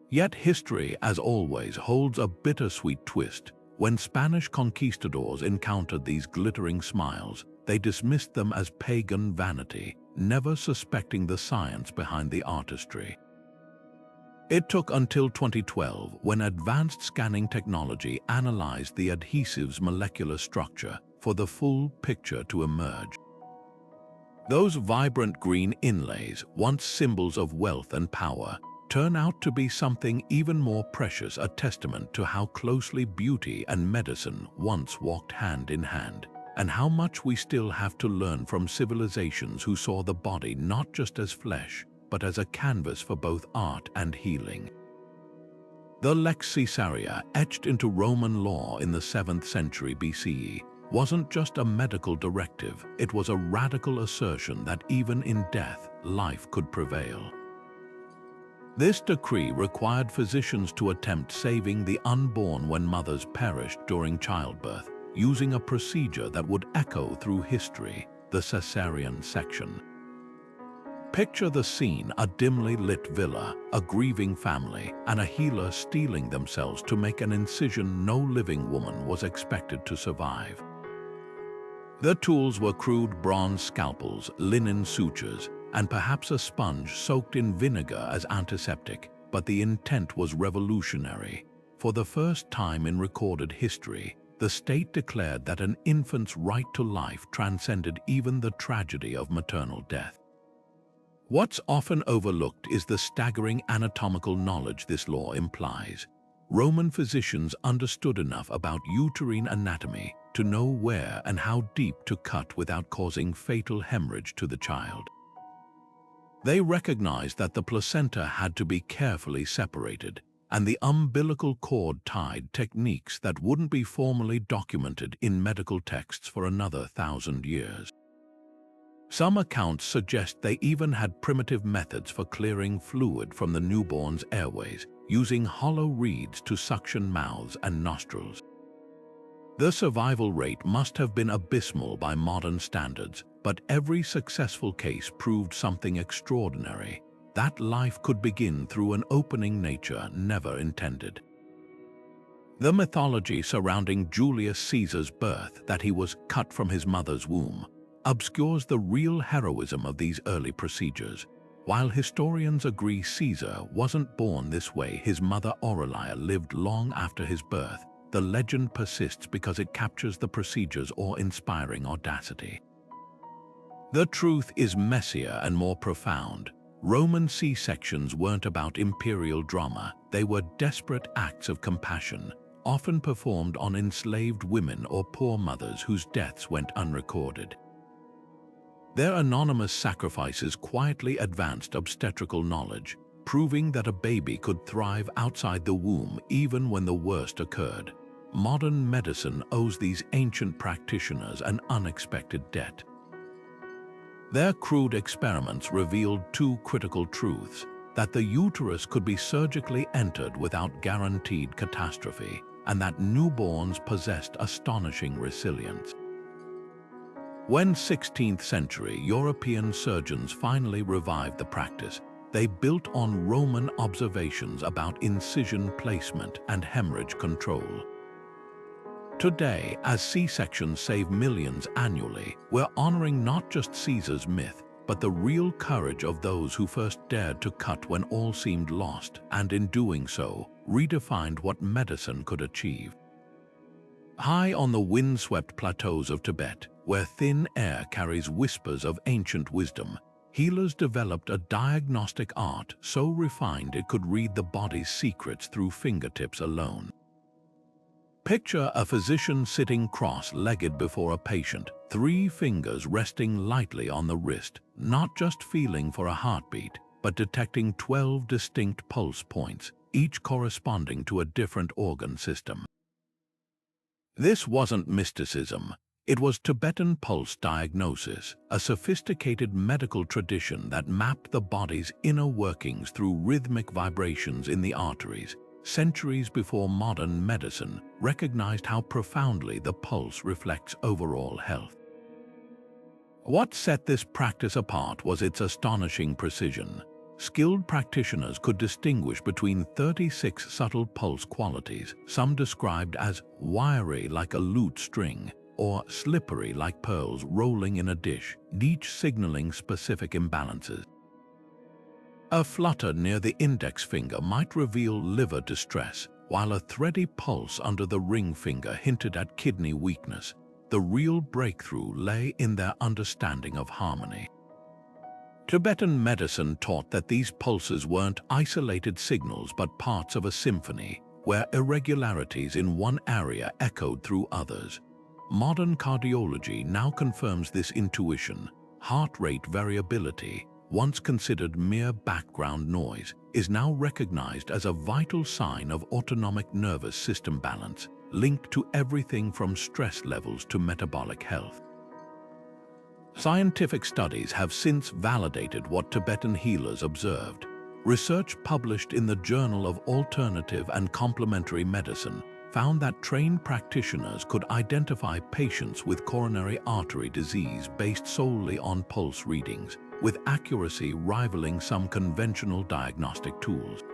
Yet history, as always, holds a bittersweet twist. When Spanish conquistadors encountered these glittering smiles, they dismissed them as pagan vanity, never suspecting the science behind the artistry. It took until 2012, when advanced scanning technology analyzed the adhesive's molecular structure, for the full picture to emerge. Those vibrant green inlays, once symbols of wealth and power, turn out to be something even more precious, a testament to how closely beauty and medicine once walked hand in hand, and how much we still have to learn from civilizations who saw the body not just as flesh, but as a canvas for both art and healing. The Lex Caesarea, etched into Roman law in the 7th century BCE, wasn't just a medical directive, it was a radical assertion that even in death, life could prevail. This decree required physicians to attempt saving the unborn when mothers perished during childbirth, using a procedure that would echo through history, the Cesarean section. Picture the scene: a dimly lit villa, a grieving family, and a healer steeling themselves to make an incision no living woman was expected to survive. The tools were crude bronze scalpels, linen sutures, and perhaps a sponge soaked in vinegar as antiseptic, but the intent was revolutionary. For the first time in recorded history, the state declared that an infant's right to life transcended even the tragedy of maternal death. What's often overlooked is the staggering anatomical knowledge this law implies. Roman physicians understood enough about uterine anatomy to know where and how deep to cut without causing fatal hemorrhage to the child. They recognized that the placenta had to be carefully separated, and the umbilical cord tied, techniques that wouldn't be formally documented in medical texts for another 1,000 years. Some accounts suggest they even had primitive methods for clearing fluid from the newborn's airways, using hollow reeds to suction mouths and nostrils. The survival rate must have been abysmal by modern standards, but every successful case proved something extraordinary, that life could begin through an opening nature never intended. The mythology surrounding Julius Caesar's birth, that he was cut from his mother's womb, obscures the real heroism of these early procedures. While historians agree Caesar wasn't born this way, his mother Aurelia lived long after his birth, the legend persists because it captures the procedure's awe-inspiring audacity. The truth is messier and more profound. Roman C-sections weren't about imperial drama, they were desperate acts of compassion, often performed on enslaved women or poor mothers whose deaths went unrecorded. Their anonymous sacrifices quietly advanced obstetrical knowledge, proving that a baby could thrive outside the womb even when the worst occurred. Modern medicine owes these ancient practitioners an unexpected debt. Their crude experiments revealed two critical truths: that the uterus could be surgically entered without guaranteed catastrophe, and that newborns possessed astonishing resilience. When 16th century European surgeons finally revived the practice, they built on Roman observations about incision placement and hemorrhage control. Today, as C-sections save millions annually, we're honoring not just Caesar's myth, but the real courage of those who first dared to cut when all seemed lost, and in doing so, redefined what medicine could achieve. High on the wind-swept plateaus of Tibet, where thin air carries whispers of ancient wisdom, healers developed a diagnostic art so refined it could read the body's secrets through fingertips alone. Picture a physician sitting cross-legged before a patient, 3 fingers resting lightly on the wrist, not just feeling for a heartbeat, but detecting 12 distinct pulse points, each corresponding to a different organ system. This wasn't mysticism. It was Tibetan pulse diagnosis, a sophisticated medical tradition that mapped the body's inner workings through rhythmic vibrations in the arteries. Centuries before modern medicine recognized how profoundly the pulse reflects overall health. What set this practice apart was its astonishing precision. Skilled practitioners could distinguish between 36 subtle pulse qualities, some described as wiry like a lute string, or slippery like pearls rolling in a dish, each signaling specific imbalances. A flutter near the index finger might reveal liver distress, while a thready pulse under the ring finger hinted at kidney weakness. The real breakthrough lay in their understanding of harmony. Tibetan medicine taught that these pulses weren't isolated signals but parts of a symphony, where irregularities in one area echoed through others. Modern cardiology now confirms this intuition. Heart rate variability, once considered mere background noise, is now recognized as a vital sign of autonomic nervous system balance, linked to everything from stress levels to metabolic health. Scientific studies have since validated what Tibetan healers observed. Research published in the Journal of Alternative and Complementary Medicine found that trained practitioners could identify patients with coronary artery disease based solely on pulse readings, with accuracy rivaling some conventional diagnostic tools.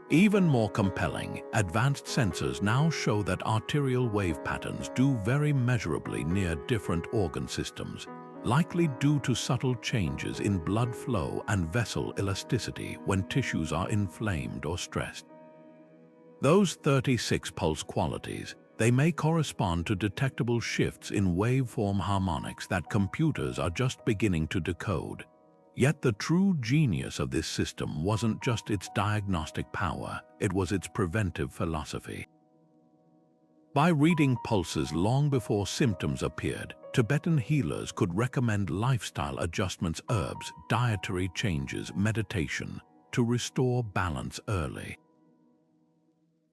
Even more compelling, advanced sensors now show that arterial wave patterns do vary measurably near different organ systems, likely due to subtle changes in blood flow and vessel elasticity when tissues are inflamed or stressed. Those 36 pulse qualities, they may correspond to detectable shifts in waveform harmonics that computers are just beginning to decode. Yet the true genius of this system wasn't just its diagnostic power, it was its preventive philosophy. By reading pulses long before symptoms appeared, Tibetan healers could recommend lifestyle adjustments, herbs, dietary changes, meditation, to restore balance early.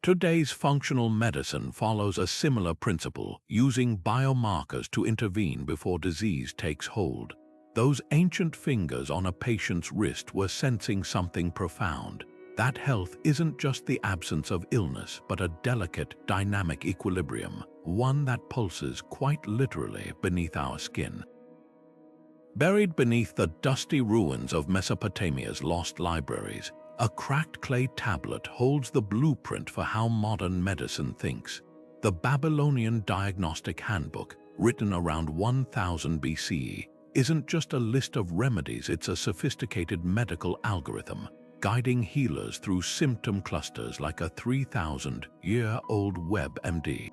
Today's functional medicine follows a similar principle, using biomarkers to intervene before disease takes hold. Those ancient fingers on a patient's wrist were sensing something profound. That health isn't just the absence of illness, but a delicate, dynamic equilibrium, one that pulses quite literally beneath our skin. Buried beneath the dusty ruins of Mesopotamia's lost libraries, a cracked clay tablet holds the blueprint for how modern medicine thinks. The Babylonian Diagnostic Handbook, written around 1000 BCE, isn't just a list of remedies, it's a sophisticated medical algorithm, guiding healers through symptom clusters like a 3,000-year-old WebMD.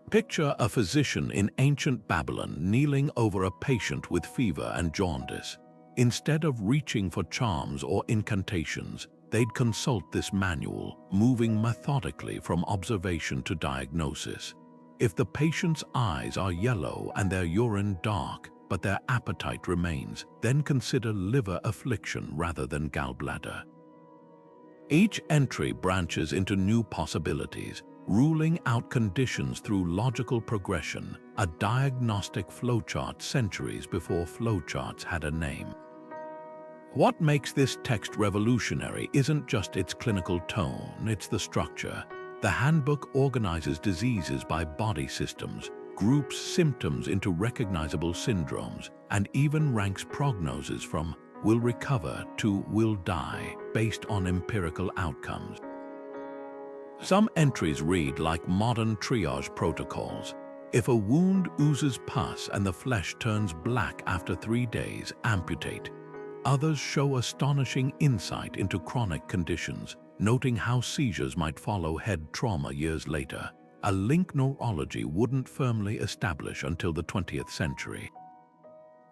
Picture a physician in ancient Babylon kneeling over a patient with fever and jaundice. Instead of reaching for charms or incantations, they'd consult this manual, moving methodically from observation to diagnosis. If the patient's eyes are yellow and their urine dark, but their appetite remains, then consider liver affliction rather than gallbladder. Each entry branches into new possibilities, ruling out conditions through logical progression, a diagnostic flowchart centuries before flowcharts had a name. What makes this text revolutionary isn't just its clinical tone, it's the structure. The handbook organizes diseases by body systems, groups symptoms into recognizable syndromes, and even ranks prognoses from will recover to will die based on empirical outcomes. Some entries read like modern triage protocols. If a wound oozes pus and the flesh turns black after 3 days, amputate. Others show astonishing insight into chronic conditions, noting how seizures might follow head trauma years later, a link neurology wouldn't firmly establish until the 20th century.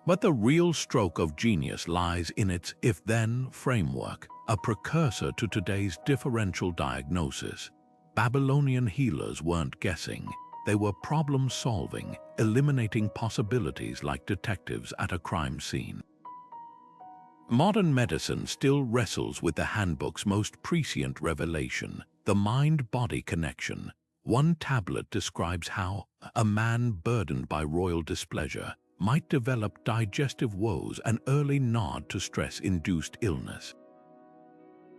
But the real stroke of genius lies in its if-then framework, a precursor to today's differential diagnosis. Babylonian healers weren't guessing. They were problem-solving, eliminating possibilities like detectives at a crime scene. Modern medicine still wrestles with the handbook's most prescient revelation, the mind-body connection. One tablet describes how a man burdened by royal displeasure might develop digestive woes, an early nod to stress-induced illness.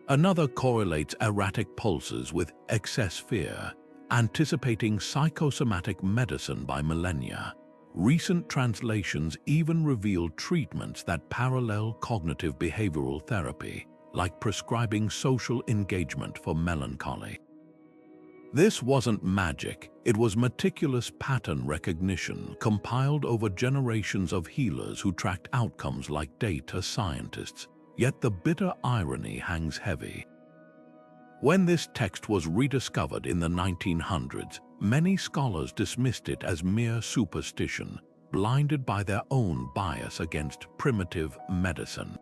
Another correlates erratic pulses with excess fear, anticipating psychosomatic medicine by millennia. Recent translations even reveal treatments that parallel cognitive behavioral therapy, like prescribing social engagement for melancholy. This wasn't magic, it was meticulous pattern recognition compiled over generations of healers who tracked outcomes like data scientists, yet the bitter irony hangs heavy. When this text was rediscovered in the 1900s, many scholars dismissed it as mere superstition, blinded by their own bias against primitive medicine.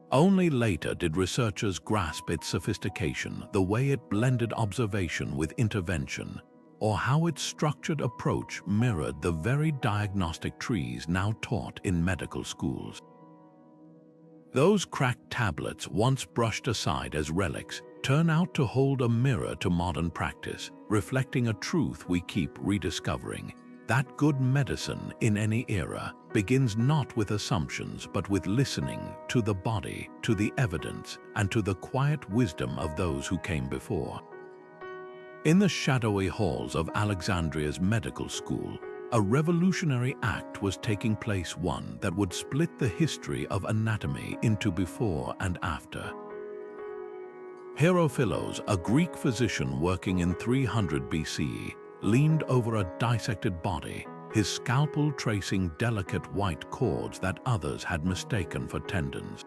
Only later did researchers grasp its sophistication, the way it blended observation with intervention, or how its structured approach mirrored the very diagnostic trees now taught in medical schools. Those cracked tablets, once brushed aside as relics, turn out to hold a mirror to modern practice, reflecting a truth we keep rediscovering. That good medicine in any era begins not with assumptions but with listening to the body, to the evidence, and to the quiet wisdom of those who came before. In the shadowy halls of Alexandria's medical school, a revolutionary act was taking place, one that would split the history of anatomy into before and after. Herophilos, a Greek physician working in 300 BCE, leaned over a dissected body, his scalpel tracing delicate white cords that others had mistaken for tendons.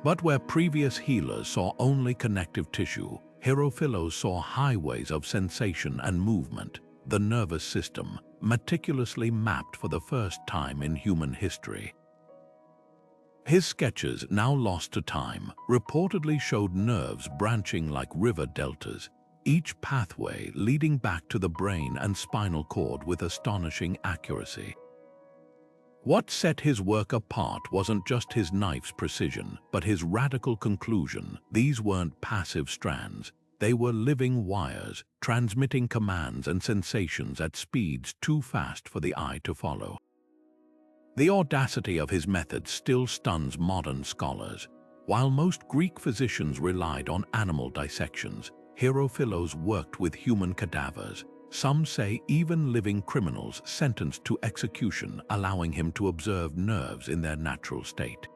But where previous healers saw only connective tissue, Herophilos saw highways of sensation and movement, the nervous system, meticulously mapped for the first time in human history. His sketches, now lost to time, reportedly showed nerves branching like river deltas, each pathway leading back to the brain and spinal cord with astonishing accuracy. What set his work apart wasn't just his knife's precision, but his radical conclusion: these weren't passive strands, they were living wires, transmitting commands and sensations at speeds too fast for the eye to follow. The audacity of his method still stuns modern scholars. While most Greek physicians relied on animal dissections, Herophilos worked with human cadavers, some say even living criminals sentenced to execution, allowing him to observe nerves in their natural state.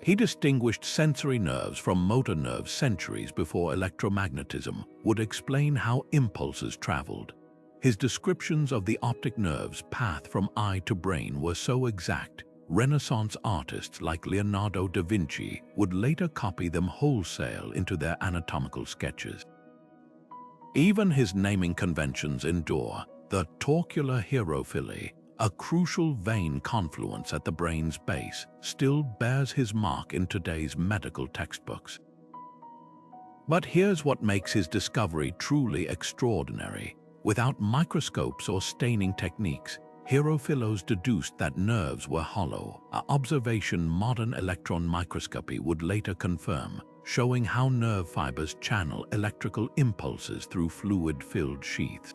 He distinguished sensory nerves from motor nerves centuries before electromagnetism would explain how impulses traveled. His descriptions of the optic nerve's path from eye to brain were so exact, Renaissance artists like Leonardo da Vinci would later copy them wholesale into their anatomical sketches. Even his naming conventions endure. The torcular hierophily, a crucial vein confluence at the brain's base, still bears his mark in today's medical textbooks. But here's what makes his discovery truly extraordinary. Without microscopes or staining techniques, Herophilos deduced that nerves were hollow, an observation modern electron microscopy would later confirm, showing how nerve fibers channel electrical impulses through fluid-filled sheaths.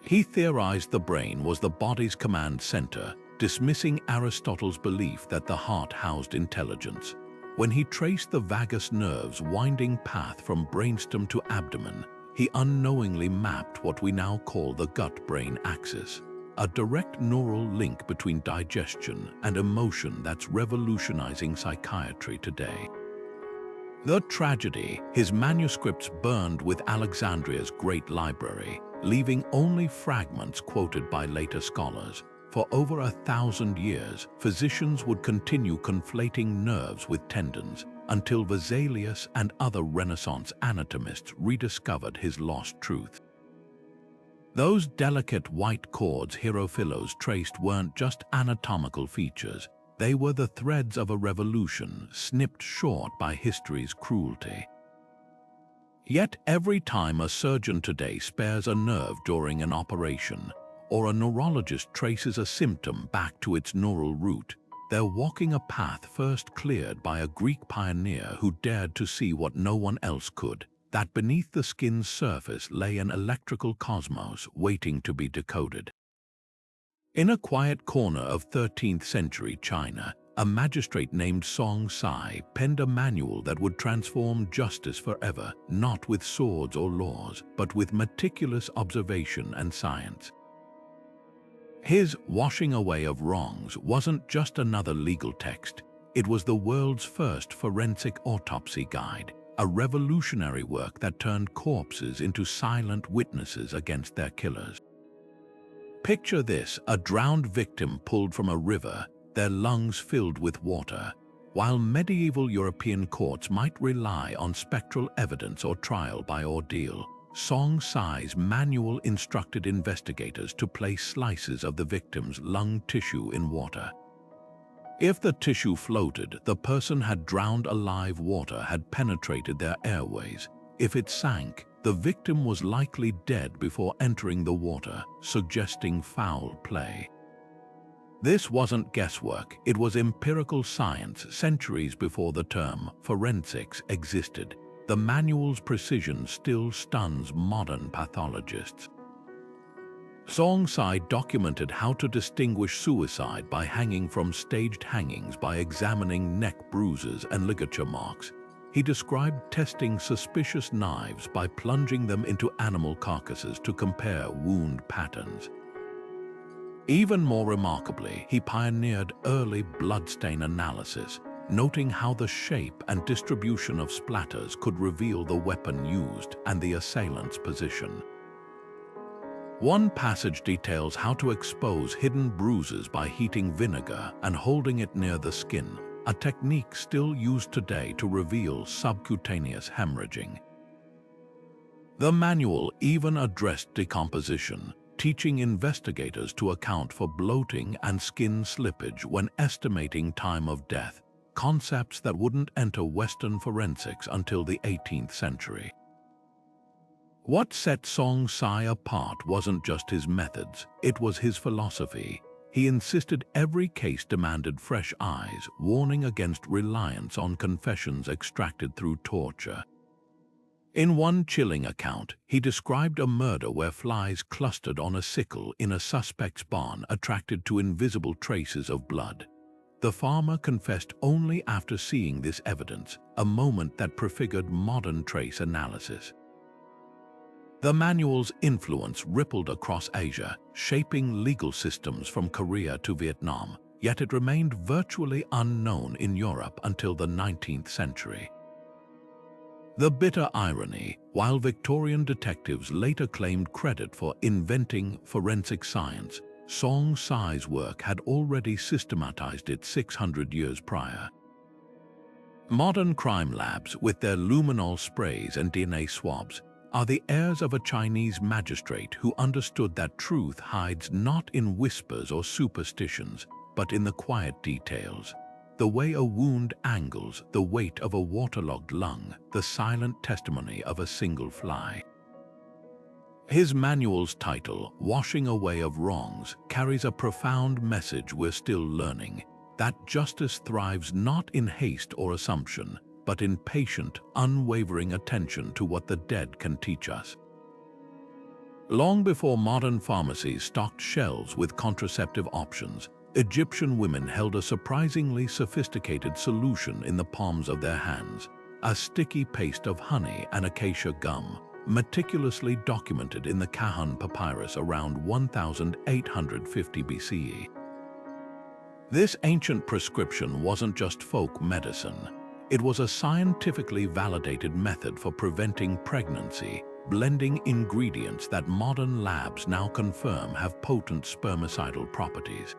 He theorized the brain was the body's command center, dismissing Aristotle's belief that the heart housed intelligence. When he traced the vagus nerve's winding path from brainstem to abdomen, he unknowingly mapped what we now call the gut-brain axis, a direct neural link between digestion and emotion that's revolutionizing psychiatry today. The tragedy: his manuscripts burned with Alexandria's great library, leaving only fragments quoted by later scholars. For over 1,000 years, physicians would continue conflating nerves with tendons until Vesalius and other Renaissance anatomists rediscovered his lost truth. Those delicate white cords Herophilos traced weren't just anatomical features. They were the threads of a revolution snipped short by history's cruelty. Yet every time a surgeon today spares a nerve during an operation, or a neurologist traces a symptom back to its neural root, they're walking a path first cleared by a Greek pioneer who dared to see what no one else could, that beneath the skin's surface lay an electrical cosmos waiting to be decoded. In a quiet corner of 13th century China, a magistrate named Song Sai penned a manual that would transform justice forever, not with swords or laws, but with meticulous observation and science. His Washing Away of Wrongs wasn't just another legal text. It was the world's first forensic autopsy guide, a revolutionary work that turned corpses into silent witnesses against their killers. Picture this: a drowned victim pulled from a river, their lungs filled with water. While medieval European courts might rely on spectral evidence or trial by ordeal, Song Sai's manual instructed investigators to place slices of the victim's lung tissue in water. If the tissue floated, the person had drowned alive. Water had penetrated their airways. If it sank, the victim was likely dead before entering the water, suggesting foul play. This wasn't guesswork, it was empirical science centuries before the term forensics existed. The manual's precision still stuns modern pathologists. Song Sai documented how to distinguish suicide by hanging from staged hangings, by examining neck bruises and ligature marks. He described testing suspicious knives by plunging them into animal carcasses to compare wound patterns. Even more remarkably, he pioneered early bloodstain analysis, noting how the shape and distribution of splatters could reveal the weapon used and the assailant's position. One passage details how to expose hidden bruises by heating vinegar and holding it near the skin, a technique still used today to reveal subcutaneous hemorrhaging. The manual even addressed decomposition, teaching investigators to account for bloating and skin slippage when estimating time of death, concepts that wouldn't enter Western forensics until the 18th century. What set Song Sai apart wasn't just his methods, it was his philosophy. He insisted every case demanded fresh eyes, warning against reliance on confessions extracted through torture. In one chilling account, he described a murder where flies clustered on a sickle in a suspect's barn, attracted to invisible traces of blood. The farmer confessed only after seeing this evidence, a moment that prefigured modern trace analysis. The manual's influence rippled across Asia, shaping legal systems from Korea to Vietnam, yet it remained virtually unknown in Europe until the 19th century. The bitter irony, while Victorian detectives later claimed credit for inventing forensic science, Song Sai's work had already systematized it 600 years prior. Modern crime labs, with their luminol sprays and DNA swabs, are the heirs of a Chinese magistrate who understood that truth hides not in whispers or superstitions, but in the quiet details. The way a wound angles, the weight of a waterlogged lung, the silent testimony of a single fly. His manual's title, Washing Away of Wrongs, carries a profound message we're still learning, that justice thrives not in haste or assumption, but in patient, unwavering attention to what the dead can teach us. Long before modern pharmacies stocked shelves with contraceptive options, Egyptian women held a surprisingly sophisticated solution in the palms of their hands, a sticky paste of honey and acacia gum, meticulously documented in the Canon Papyrus around 1850 BCE. This ancient prescription wasn't just folk medicine. It was a scientifically validated method for preventing pregnancy, blending ingredients that modern labs now confirm have potent spermicidal properties.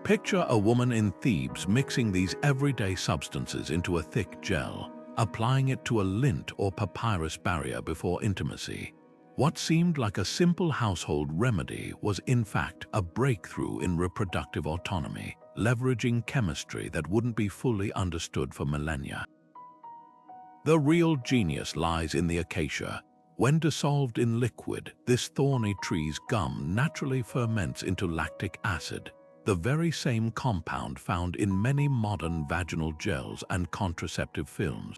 Picture a woman in Thebes mixing these everyday substances into a thick gel, applying it to a lint or papyrus barrier before intimacy. What seemed like a simple household remedy was in fact a breakthrough in reproductive autonomy, leveraging chemistry that wouldn't be fully understood for millennia. The real genius lies in the acacia. When dissolved in liquid, this thorny tree's gum naturally ferments into lactic acid, the very same compound found in many modern vaginal gels and contraceptive films.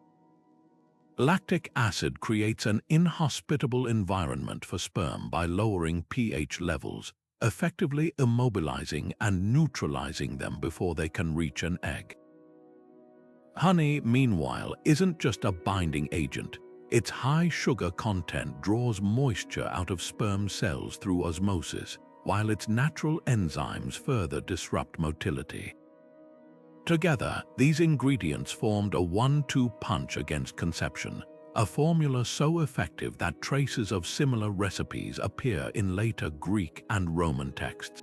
Lactic acid creates an inhospitable environment for sperm by lowering pH levels, effectively immobilizing and neutralizing them before they can reach an egg. Honey, meanwhile, isn't just a binding agent. Its high sugar content draws moisture out of sperm cells through osmosis, while its natural enzymes further disrupt motility. Together, these ingredients formed a 1-2 punch against conception, a formula so effective that traces of similar recipes appear in later Greek and Roman texts.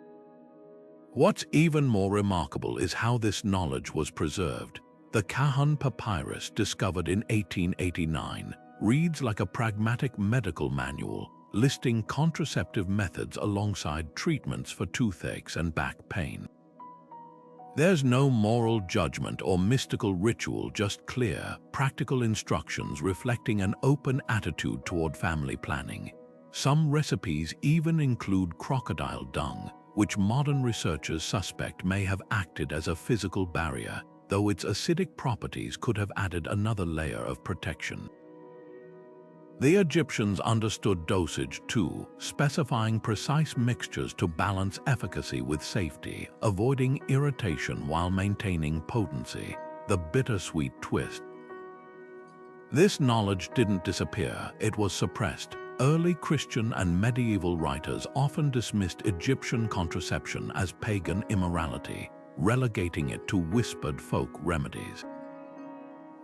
What's even more remarkable is how this knowledge was preserved. The Canon papyrus, discovered in 1889, reads like a pragmatic medical manual, listing contraceptive methods alongside treatments for toothaches and back pain. There's no moral judgment or mystical ritual, just clear, practical instructions reflecting an open attitude toward family planning. Some recipes even include crocodile dung, which modern researchers suspect may have acted as a physical barrier, though its acidic properties could have added another layer of protection. The Egyptians understood dosage too, specifying precise mixtures to balance efficacy with safety, avoiding irritation while maintaining potency, the bittersweet twist. This knowledge didn't disappear, it was suppressed. Early Christian and medieval writers often dismissed Egyptian contraception as pagan immorality, relegating it to whispered folk remedies.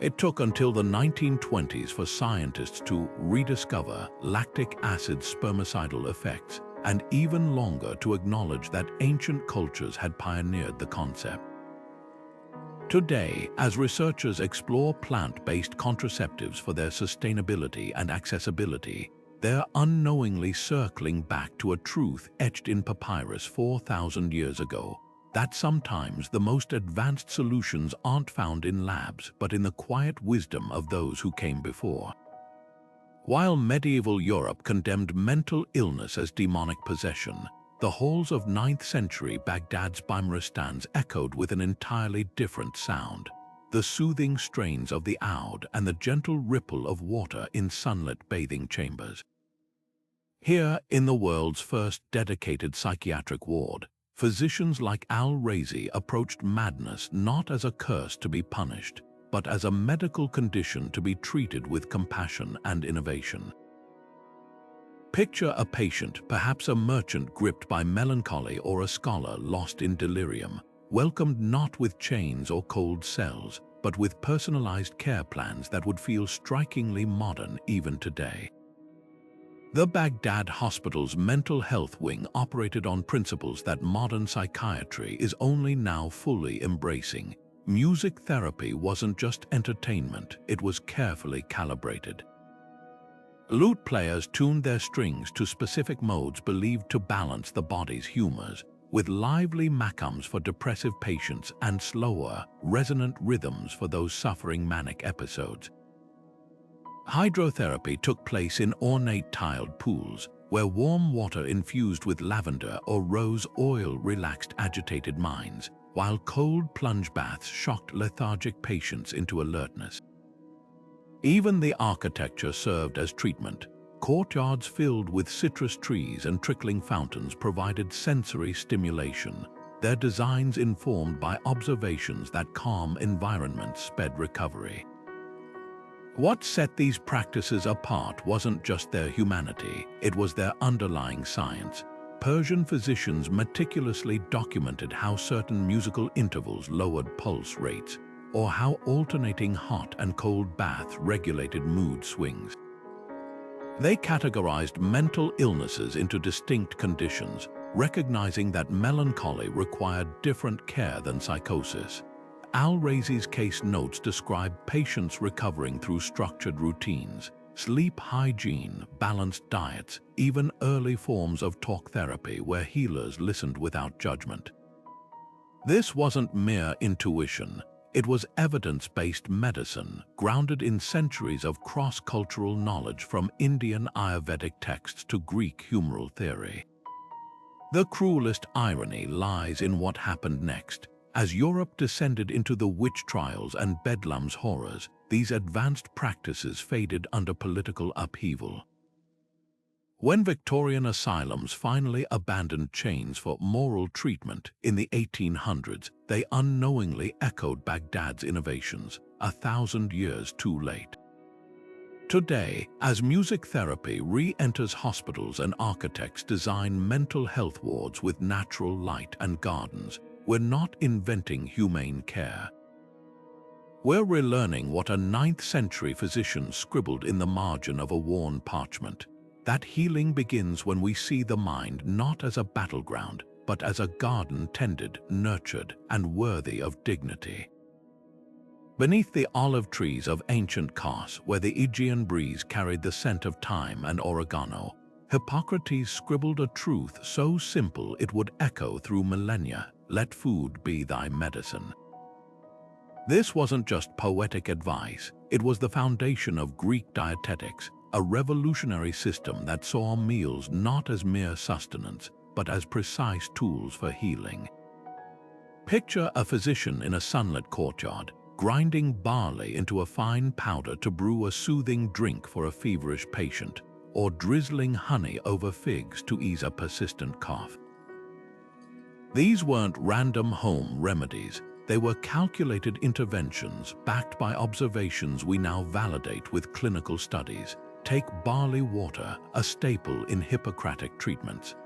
It took until the 1920s for scientists to rediscover lactic acid's spermicidal effects, and even longer to acknowledge that ancient cultures had pioneered the concept. Today, as researchers explore plant-based contraceptives for their sustainability and accessibility, they're unknowingly circling back to a truth etched in papyrus 4,000 years ago, that sometimes the most advanced solutions aren't found in labs but in the quiet wisdom of those who came before. While medieval Europe condemned mental illness as demonic possession, the halls of 9th century Baghdad's Bimaristans echoed with an entirely different sound, the soothing strains of the oud and the gentle ripple of water in sunlit bathing chambers. Here, in the world's first dedicated psychiatric ward, physicians like Al-Razi approached madness not as a curse to be punished, but as a medical condition to be treated with compassion and innovation. Picture a patient, perhaps a merchant gripped by melancholy or a scholar lost in delirium, welcomed not with chains or cold cells, but with personalized care plans that would feel strikingly modern even today. The Baghdad Hospital's mental health wing operated on principles that modern psychiatry is only now fully embracing. Music therapy wasn't just entertainment, it was carefully calibrated. Lute players tuned their strings to specific modes believed to balance the body's humors, with lively makams for depressive patients and slower, resonant rhythms for those suffering manic episodes. Hydrotherapy took place in ornate tiled pools, where warm water infused with lavender or rose oil relaxed agitated minds, while cold plunge baths shocked lethargic patients into alertness. Even the architecture served as treatment. Courtyards filled with citrus trees and trickling fountains provided sensory stimulation, their designs informed by observations that calm environments sped recovery. What set these practices apart wasn't just their humanity, it was their underlying science. Persian physicians meticulously documented how certain musical intervals lowered pulse rates, or how alternating hot and cold baths regulated mood swings. They categorized mental illnesses into distinct conditions, recognizing that melancholy required different care than psychosis. Al-Razi's case notes describe patients recovering through structured routines, sleep hygiene, balanced diets, even early forms of talk therapy where healers listened without judgment. This wasn't mere intuition. It was evidence-based medicine, grounded in centuries of cross-cultural knowledge from Indian Ayurvedic texts to Greek humoral theory. The cruelest irony lies in what happened next. As Europe descended into the witch trials and Bedlam's horrors, these advanced practices faded under political upheaval. When Victorian asylums finally abandoned chains for moral treatment in the 1800s, they unknowingly echoed Baghdad's innovations, 1,000 years too late. Today, as music therapy re-enters hospitals and architects design mental health wards with natural light and gardens, we're not inventing humane care. We're relearning what a 9th-century physician scribbled in the margin of a worn parchment. That healing begins when we see the mind not as a battleground, but as a garden tended, nurtured, and worthy of dignity. Beneath the olive trees of ancient Kos, where the Aegean breeze carried the scent of thyme and oregano, Hippocrates scribbled a truth so simple it would echo through millennia: let food be thy medicine. This wasn't just poetic advice, it was the foundation of Greek dietetics, a revolutionary system that saw meals not as mere sustenance, but as precise tools for healing. Picture a physician in a sunlit courtyard, grinding barley into a fine powder to brew a soothing drink for a feverish patient, or drizzling honey over figs to ease a persistent cough. These weren't random home remedies. They were calculated interventions backed by observations we now validate with clinical studies. Take barley water, a staple in Hippocratic treatments.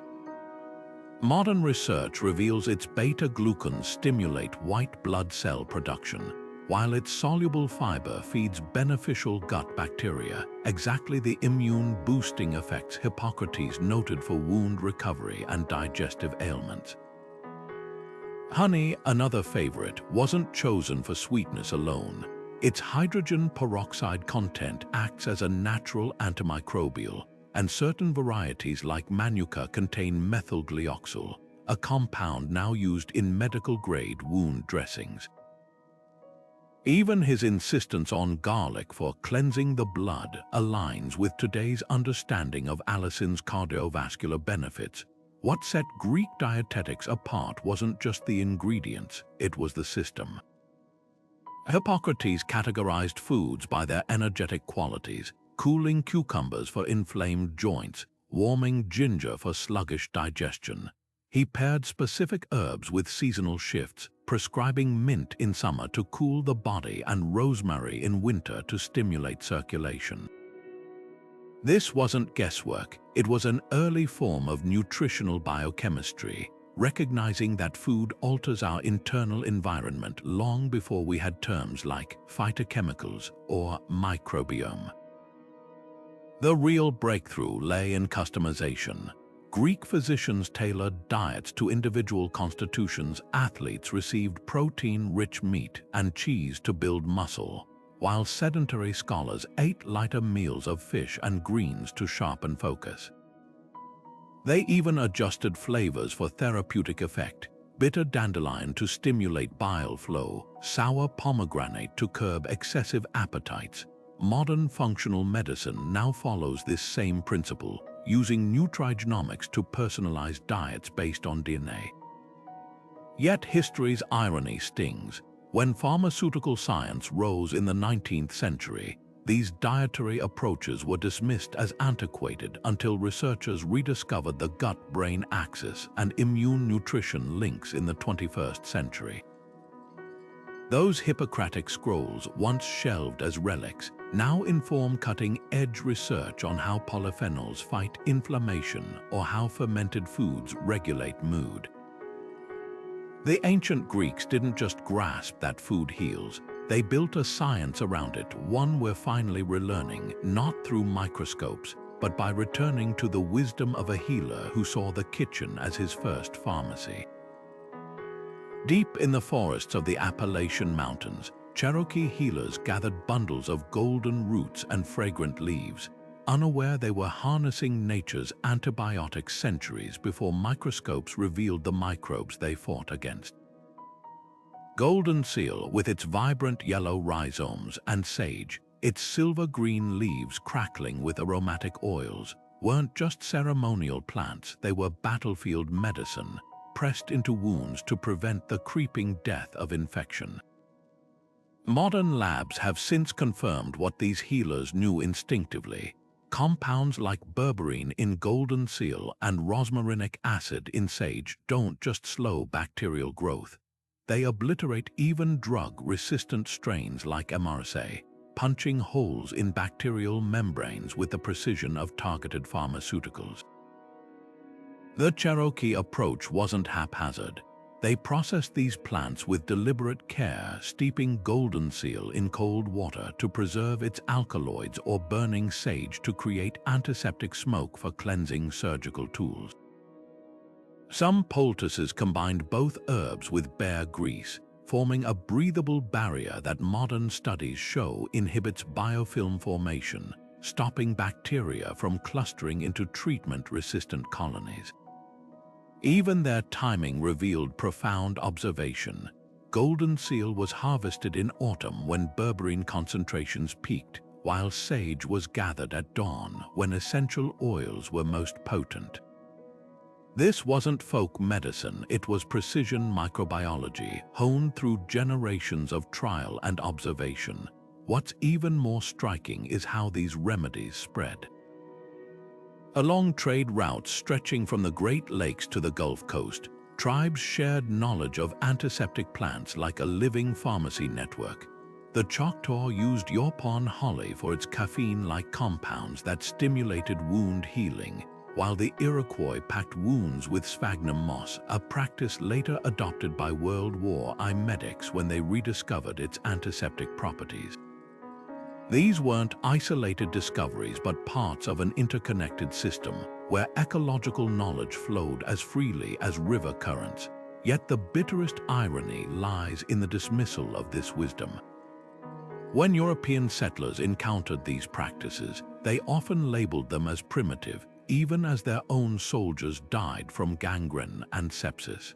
Modern research reveals its beta-glucans stimulate white blood cell production, while its soluble fiber feeds beneficial gut bacteria, exactly the immune-boosting effects Hippocrates noted for wound recovery and digestive ailments. Honey, another favorite, wasn't chosen for sweetness alone. Its hydrogen peroxide content acts as a natural antimicrobial, and certain varieties like Manuka contain methylglyoxal, a compound now used in medical-grade wound dressings. Even his insistence on garlic for cleansing the blood aligns with today's understanding of allicin's cardiovascular benefits. What set Greek dietetics apart wasn't just the ingredients, it was the system. Hippocrates categorized foods by their energetic qualities, cooling cucumbers for inflamed joints, warming ginger for sluggish digestion. He paired specific herbs with seasonal shifts, prescribing mint in summer to cool the body and rosemary in winter to stimulate circulation. This wasn't guesswork, it was an early form of nutritional biochemistry, recognizing that food alters our internal environment long before we had terms like phytochemicals or microbiome. The real breakthrough lay in customization. Greek physicians tailored diets to individual constitutions. Athletes received protein-rich meat and cheese to build muscle, while sedentary scholars ate lighter meals of fish and greens to sharpen focus. They even adjusted flavors for therapeutic effect: bitter dandelion to stimulate bile flow, sour pomegranate to curb excessive appetites. Modern functional medicine now follows this same principle, using nutrigenomics to personalize diets based on DNA. Yet history's irony stings. When pharmaceutical science rose in the 19th century, these dietary approaches were dismissed as antiquated until researchers rediscovered the gut-brain axis and immune nutrition links in the 21st century. Those Hippocratic scrolls, once shelved as relics, now inform cutting-edge research on how polyphenols fight inflammation or how fermented foods regulate mood. The ancient Greeks didn't just grasp that food heals. They built a science around it, one we're finally relearning, not through microscopes, but by returning to the wisdom of a healer who saw the kitchen as his first pharmacy. Deep in the forests of the Appalachian Mountains, Cherokee healers gathered bundles of golden roots and fragrant leaves, unaware they were harnessing nature's antibiotic centuries before microscopes revealed the microbes they fought against. Golden seal, with its vibrant yellow rhizomes, and sage, its silver-green leaves crackling with aromatic oils, weren't just ceremonial plants, they were battlefield medicine, pressed into wounds to prevent the creeping death of infection. Modern labs have since confirmed what these healers knew instinctively. Compounds like berberine in golden seal and rosmarinic acid in sage don't just slow bacterial growth. They obliterate even drug-resistant strains like MRSA, punching holes in bacterial membranes with the precision of targeted pharmaceuticals. The Cherokee approach wasn't haphazard. They processed these plants with deliberate care, steeping golden seal in cold water to preserve its alkaloids or burning sage to create antiseptic smoke for cleansing surgical tools. Some poultices combined both herbs with bear grease, forming a breathable barrier that modern studies show inhibits biofilm formation, stopping bacteria from clustering into treatment-resistant colonies. Even their timing revealed profound observation. Golden seal was harvested in autumn when berberine concentrations peaked, while sage was gathered at dawn when essential oils were most potent. This wasn't folk medicine, it was precision microbiology, honed through generations of trial and observation. What's even more striking is how these remedies spread. Along trade routes stretching from the Great Lakes to the Gulf Coast, tribes shared knowledge of antiseptic plants like a living pharmacy network. The Choctaw used Yaupon holly for its caffeine-like compounds that stimulated wound healing, while the Iroquois packed wounds with sphagnum moss, a practice later adopted by World War I medics when they rediscovered its antiseptic properties. These weren't isolated discoveries but parts of an interconnected system where ecological knowledge flowed as freely as river currents. Yet the bitterest irony lies in the dismissal of this wisdom. When European settlers encountered these practices, they often labeled them as primitive, even as their own soldiers died from gangrene and sepsis.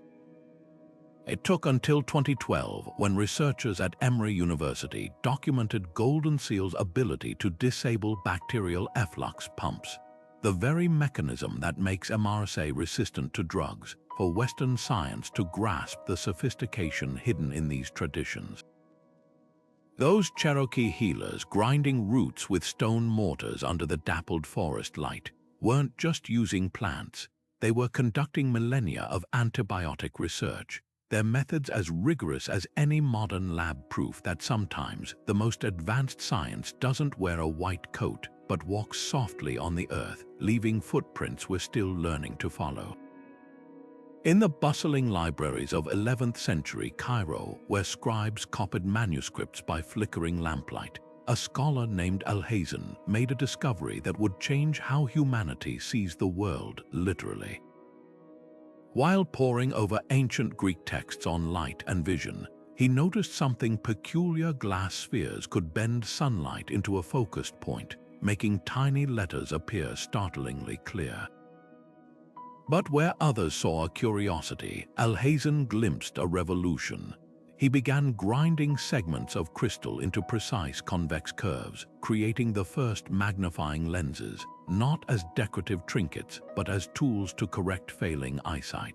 It took until 2012 when researchers at Emory University documented golden seal's ability to disable bacterial efflux pumps, the very mechanism that makes MRSA resistant to drugs, for Western science to grasp the sophistication hidden in these traditions. Those Cherokee healers grinding roots with stone mortars under the dappled forest light weren't just using plants, they were conducting millennia of antibiotic research, their methods as rigorous as any modern lab, proof that sometimes the most advanced science doesn't wear a white coat but walks softly on the earth, leaving footprints we're still learning to follow. In the bustling libraries of 11th century Cairo, where scribes copied manuscripts by flickering lamplight, a scholar named Alhazen made a discovery that would change how humanity sees the world, literally. While poring over ancient Greek texts on light and vision, he noticed something peculiar: glass spheres could bend sunlight into a focused point, making tiny letters appear startlingly clear. But where others saw a curiosity, Alhazen glimpsed a revolution. He began grinding segments of crystal into precise convex curves, creating the first magnifying lenses, not as decorative trinkets, but as tools to correct failing eyesight.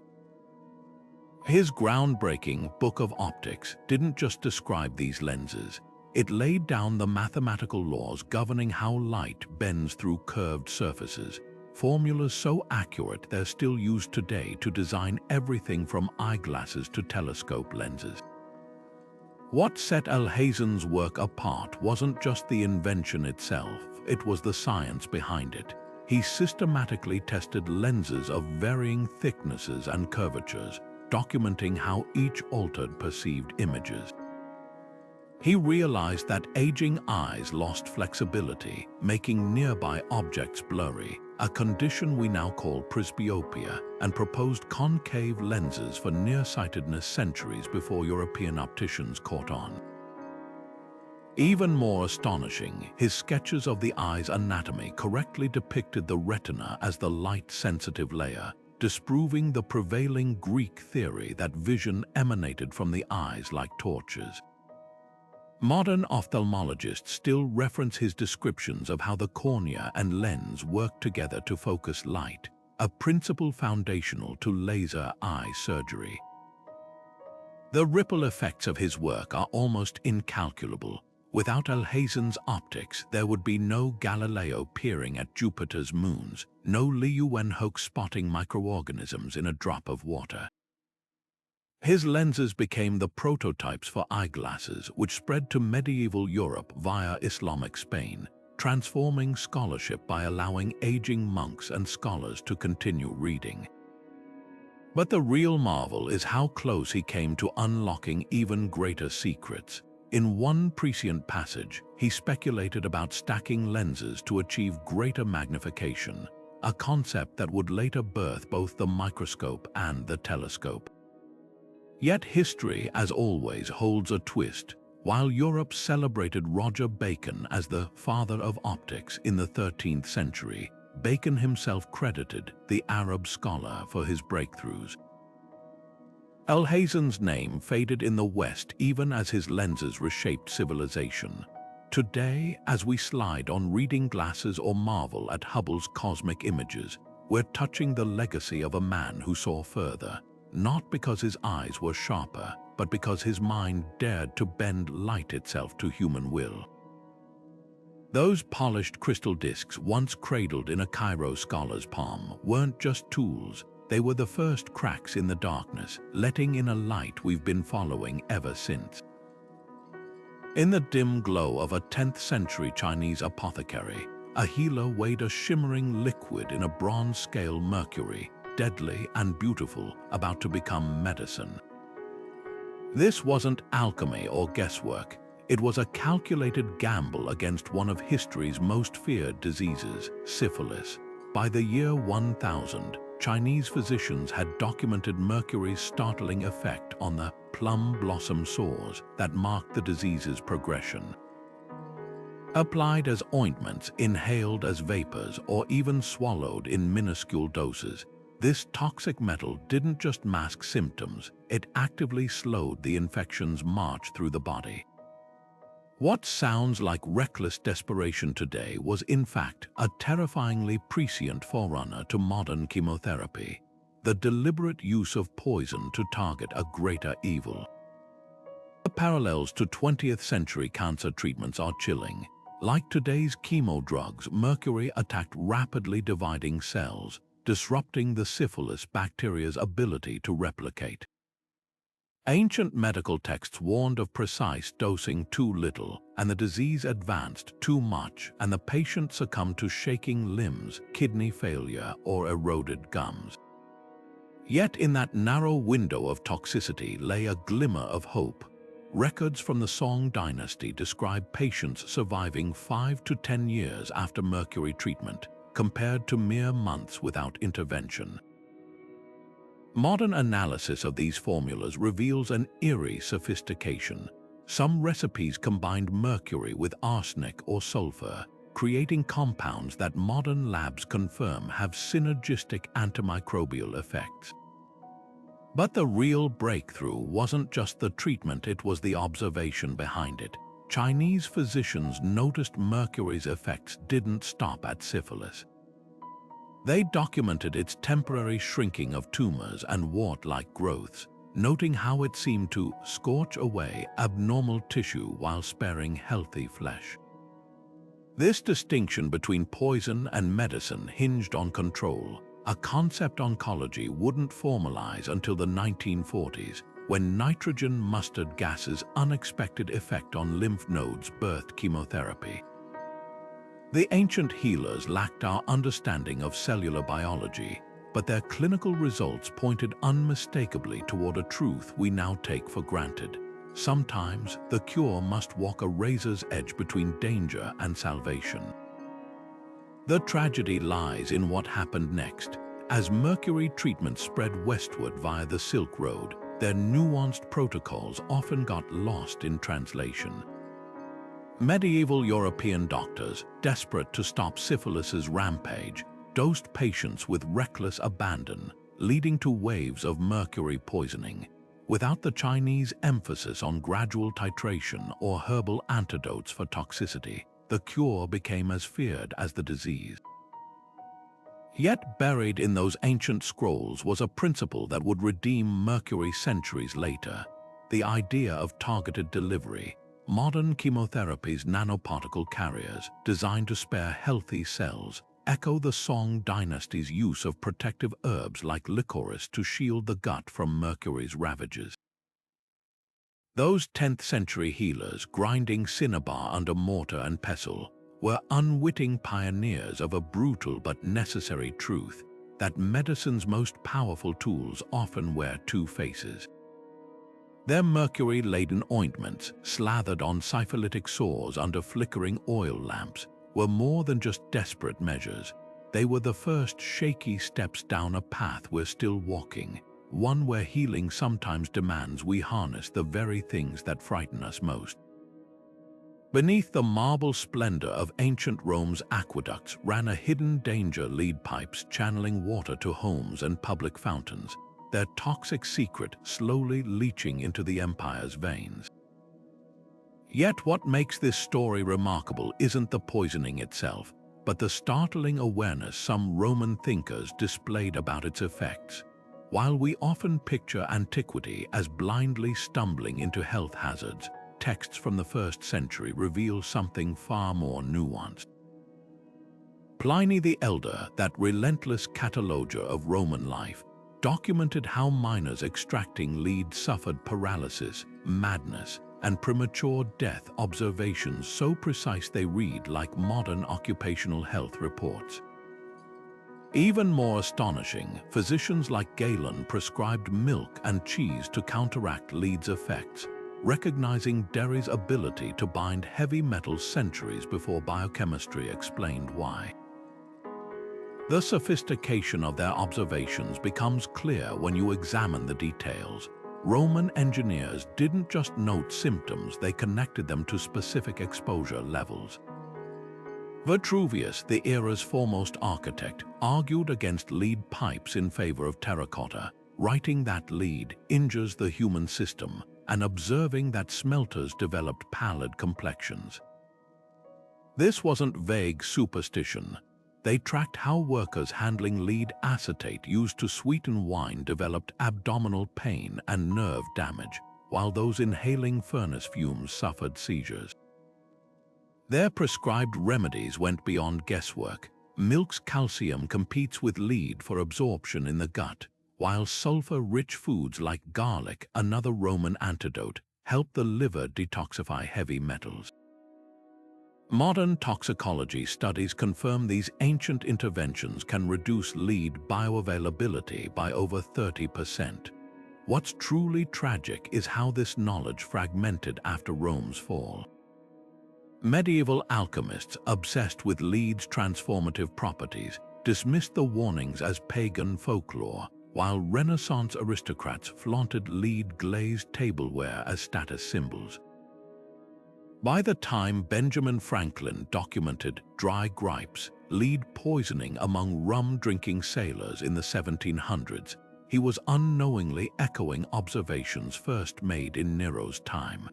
His groundbreaking Book of Optics didn't just describe these lenses. It laid down the mathematical laws governing how light bends through curved surfaces, formulas so accurate they're still used today to design everything from eyeglasses to telescope lenses. What set Alhazen's work apart wasn't just the invention itself, it was the science behind it. He systematically tested lenses of varying thicknesses and curvatures, documenting how each altered perceived images. He realized that aging eyes lost flexibility, making nearby objects blurry, a condition we now call presbyopia, and proposed concave lenses for nearsightedness centuries before European opticians caught on. Even more astonishing, his sketches of the eye's anatomy correctly depicted the retina as the light-sensitive layer, disproving the prevailing Greek theory that vision emanated from the eyes like torches. Modern ophthalmologists still reference his descriptions of how the cornea and lens work together to focus light, a principle foundational to laser eye surgery. The ripple effects of his work are almost incalculable. Without Alhazen's optics, there would be no Galileo peering at Jupiter's moons, no Liu Wenhoek spotting microorganisms in a drop of water. His lenses became the prototypes for eyeglasses, which spread to medieval Europe via Islamic Spain, transforming scholarship by allowing aging monks and scholars to continue reading. But the real marvel is how close he came to unlocking even greater secrets. In one prescient passage, he speculated about stacking lenses to achieve greater magnification, a concept that would later birth both the microscope and the telescope. Yet history, as always, holds a twist. While Europe celebrated Roger Bacon as the father of optics in the 13th century, Bacon himself credited the Arab scholar for his breakthroughs. Alhazen's name faded in the West even as his lenses reshaped civilization. Today, as we slide on reading glasses or marvel at Hubble's cosmic images, we're touching the legacy of a man who saw further, not because his eyes were sharper, but because his mind dared to bend light itself to human will. Those polished crystal discs once cradled in a Cairo scholar's palm weren't just tools. They were the first cracks in the darkness, letting in a light we've been following ever since. In the dim glow of a 10th century Chinese apothecary, a healer weighed a shimmering liquid in a bronze-scale mercury, deadly and beautiful, about to become medicine. This wasn't alchemy or guesswork. It was a calculated gamble against one of history's most feared diseases, syphilis. By the year 1000, Chinese physicians had documented mercury's startling effect on the plum blossom sores that marked the disease's progression. Applied as ointments, inhaled as vapors, or even swallowed in minuscule doses, this toxic metal didn't just mask symptoms, it actively slowed the infection's march through the body. What sounds like reckless desperation today was in fact a terrifyingly prescient forerunner to modern chemotherapy, the deliberate use of poison to target a greater evil. The parallels to 20th century cancer treatments are chilling. Like today's chemo drugs, mercury attacked rapidly dividing cells, disrupting the syphilis bacteria's ability to replicate. Ancient medical texts warned of precise dosing too little, and the disease advanced too much, and the patient succumbed to shaking limbs, kidney failure, or eroded gums. Yet in that narrow window of toxicity lay a glimmer of hope. Records from the Song dynasty describe patients surviving 5 to 10 years after mercury treatment, compared to mere months without intervention. Modern analysis of these formulas reveals an eerie sophistication. Some recipes combined mercury with arsenic or sulfur, creating compounds that modern labs confirm have synergistic antimicrobial effects. But the real breakthrough wasn't just the treatment, it was the observation behind it. Chinese physicians noticed mercury's effects didn't stop at syphilis. They documented its temporary shrinking of tumors and wart-like growths, noting how it seemed to scorch away abnormal tissue while sparing healthy flesh. This distinction between poison and medicine hinged on control, a concept oncology wouldn't formalize until the 1940s, when nitrogen mustard gas's unexpected effect on lymph nodes birthed chemotherapy. The ancient healers lacked our understanding of cellular biology, but their clinical results pointed unmistakably toward a truth we now take for granted. Sometimes the cure must walk a razor's edge between danger and salvation. The tragedy lies in what happened next. As mercury treatments spread westward via the Silk Road, their nuanced protocols often got lost in translation. Medieval European doctors, desperate to stop syphilis's rampage, dosed patients with reckless abandon, leading to waves of mercury poisoning. Without the Chinese emphasis on gradual titration or herbal antidotes for toxicity, the cure became as feared as the disease. Yet buried in those ancient scrolls was a principle that would redeem mercury centuries later: the idea of targeted delivery. Modern chemotherapy's nanoparticle carriers, designed to spare healthy cells, echo the Song dynasty's use of protective herbs like licorice to shield the gut from mercury's ravages. Those 10th century healers, grinding cinnabar under mortar and pestle, were unwitting pioneers of a brutal but necessary truth: that medicine's most powerful tools often wear two faces. Their mercury-laden ointments, slathered on syphilitic sores under flickering oil lamps, were more than just desperate measures. They were the first shaky steps down a path we're still walking, one where healing sometimes demands we harness the very things that frighten us most. Beneath the marble splendor of ancient Rome's aqueducts ran a hidden danger: lead pipes channeling water to homes and public fountains, their toxic secret slowly leaching into the empire's veins. Yet what makes this story remarkable isn't the poisoning itself, but the startling awareness some Roman thinkers displayed about its effects. While we often picture antiquity as blindly stumbling into health hazards, texts from the 1st century reveal something far more nuanced. Pliny the Elder, that relentless cataloger of Roman life, documented how miners extracting lead suffered paralysis, madness, and premature death, observations so precise they read like modern occupational health reports. Even more astonishing, physicians like Galen prescribed milk and cheese to counteract lead's effects, recognizing dairy's ability to bind heavy metals centuries before biochemistry explained why. The sophistication of their observations becomes clear when you examine the details. Roman engineers didn't just note symptoms, they connected them to specific exposure levels. Vitruvius, the era's foremost architect, argued against lead pipes in favor of terracotta, writing that lead injures the human system and observing that smelters developed pallid complexions. This wasn't vague superstition. They tracked how workers handling lead acetate used to sweeten wine developed abdominal pain and nerve damage, while those inhaling furnace fumes suffered seizures. Their prescribed remedies went beyond guesswork. Milk's calcium competes with lead for absorption in the gut, while sulfur-rich foods like garlic, another Roman antidote, help the liver detoxify heavy metals. Modern toxicology studies confirm these ancient interventions can reduce lead bioavailability by over 30%. What's truly tragic is how this knowledge fragmented after Rome's fall. Medieval alchemists, obsessed with lead's transformative properties, dismissed the warnings as pagan folklore, while Renaissance aristocrats flaunted lead-glazed tableware as status symbols. By the time Benjamin Franklin documented dry gripes, lead poisoning among rum-drinking sailors in the 1700s, he was unknowingly echoing observations first made in Nero's time.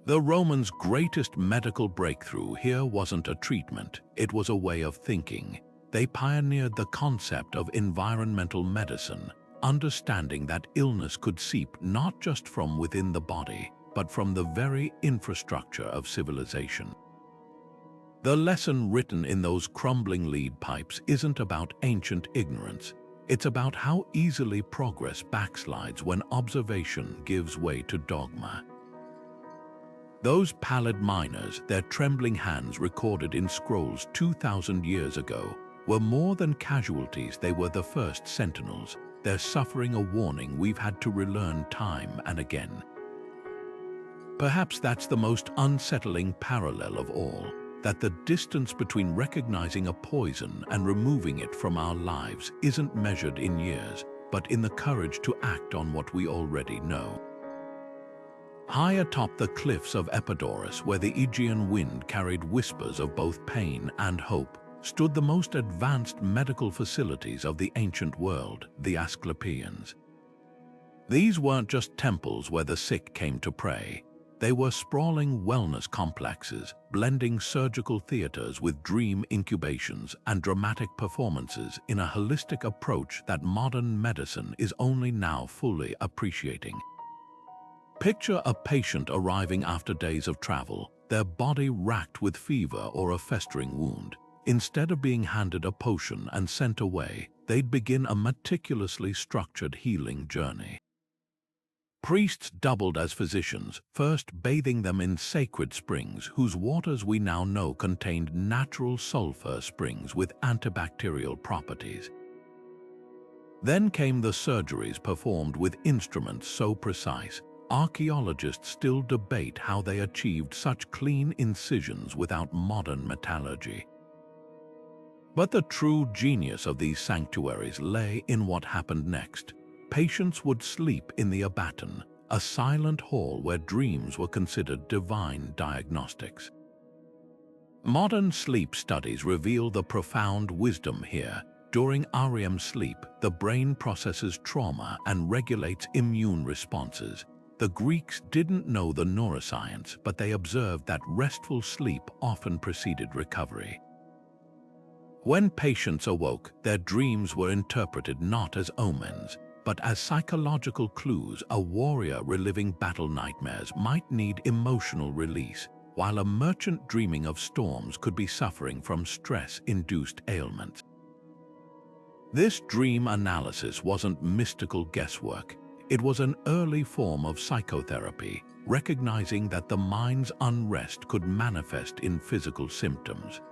The Romans' greatest medical breakthrough here wasn't a treatment, it was a way of thinking. They pioneered the concept of environmental medicine, understanding that illness could seep not just from within the body, but from the very infrastructure of civilization. The lesson written in those crumbling lead pipes isn't about ancient ignorance. It's about how easily progress backslides when observation gives way to dogma. Those pallid miners, their trembling hands recorded in scrolls 2,000 years ago, were more than casualties, they were the first sentinels, their suffering a warning we've had to relearn time and again. Perhaps that's the most unsettling parallel of all, that the distance between recognizing a poison and removing it from our lives isn't measured in years, but in the courage to act on what we already know. High atop the cliffs of Epidaurus, where the Aegean wind carried whispers of both pain and hope, stood the most advanced medical facilities of the ancient world, the Asclepians. These weren't just temples where the sick came to pray. They were sprawling wellness complexes, blending surgical theaters with dream incubations and dramatic performances in a holistic approach that modern medicine is only now fully appreciating. Picture a patient arriving after days of travel, their body racked with fever or a festering wound. Instead of being handed a potion and sent away, they'd begin a meticulously structured healing journey. Priests doubled as physicians, first bathing them in sacred springs whose waters we now know contained natural sulfur springs with antibacterial properties. Then came the surgeries performed with instruments so precise, archaeologists still debate how they achieved such clean incisions without modern metallurgy. But the true genius of these sanctuaries lay in what happened next. Patients would sleep in the abaton, a silent hall where dreams were considered divine diagnostics. Modern sleep studies reveal the profound wisdom here. During REM sleep, the brain processes trauma and regulates immune responses. The Greeks didn't know the neuroscience, but they observed that restful sleep often preceded recovery. When patients awoke, their dreams were interpreted not as omens, but as psychological clues. A warrior reliving battle nightmares might need emotional release, while a merchant dreaming of storms could be suffering from stress-induced ailments. This dream analysis wasn't mystical guesswork. It was an early form of psychotherapy, recognizing that the mind's unrest could manifest in physical symptoms.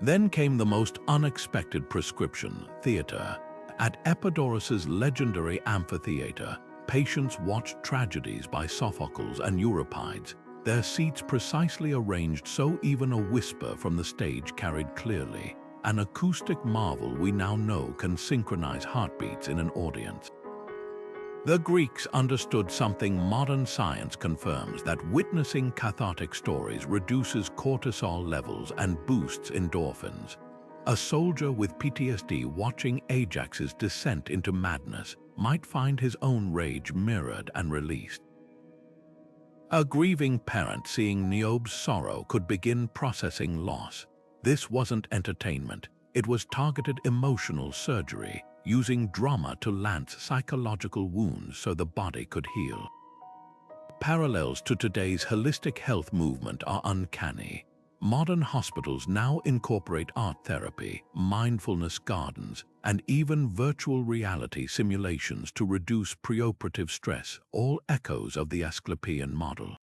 Then came the most unexpected prescription, theater. At Epidaurus's legendary amphitheater, patients watched tragedies by Sophocles and Euripides, their seats precisely arranged so even a whisper from the stage carried clearly, an acoustic marvel we now know can synchronize heartbeats in an audience. The Greeks understood something modern science confirms, that witnessing cathartic stories reduces cortisol levels and boosts endorphins. A soldier with PTSD watching Ajax's descent into madness might find his own rage mirrored and released. A grieving parent seeing Niobe's sorrow could begin processing loss. This wasn't entertainment, it was targeted emotional surgery, using drama to lance psychological wounds so the body could heal. Parallels to today's holistic health movement are uncanny. Modern hospitals now incorporate art therapy, mindfulness gardens, and even virtual reality simulations to reduce preoperative stress, all echoes of the Asclepian model.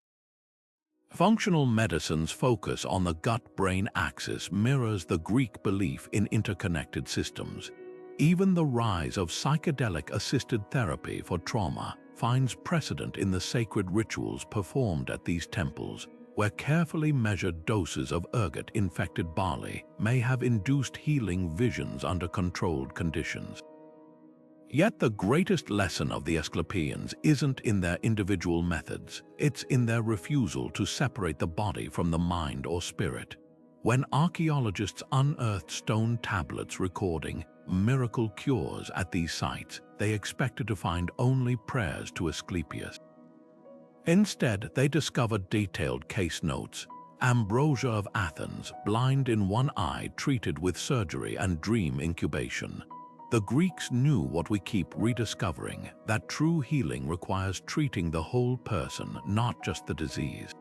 Functional medicine's focus on the gut-brain axis mirrors the Greek belief in interconnected systems. Even the rise of psychedelic-assisted therapy for trauma finds precedent in the sacred rituals performed at these temples, where carefully measured doses of ergot-infected barley may have induced healing visions under controlled conditions. Yet the greatest lesson of the Asclepians isn't in their individual methods, it's in their refusal to separate the body from the mind or spirit. When archaeologists unearthed stone tablets recording miracle cures at these sites, they expected to find only prayers to Asclepius. Instead, they discovered detailed case notes. Ambrosia of Athens, blind in one eye, treated with surgery and dream incubation. The Greeks knew what we keep rediscovering, that true healing requires treating the whole person, not just the disease.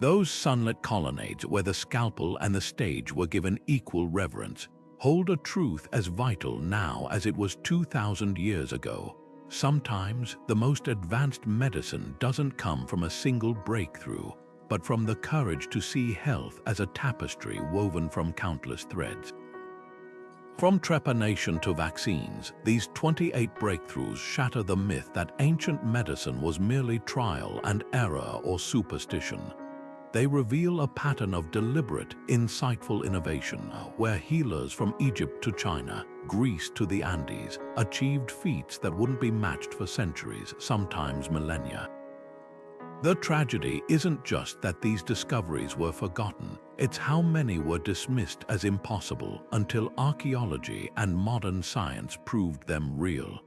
Those sunlit colonnades where the scalpel and the stage were given equal reverence hold a truth as vital now as it was 2,000 years ago. Sometimes the most advanced medicine doesn't come from a single breakthrough, but from the courage to see health as a tapestry woven from countless threads. From trepanation to vaccines, these 28 breakthroughs shatter the myth that ancient medicine was merely trial and error or superstition. They reveal a pattern of deliberate, insightful innovation where healers from Egypt to China, Greece to the Andes, achieved feats that wouldn't be matched for centuries, sometimes millennia. The tragedy isn't just that these discoveries were forgotten, it's how many were dismissed as impossible until archaeology and modern science proved them real.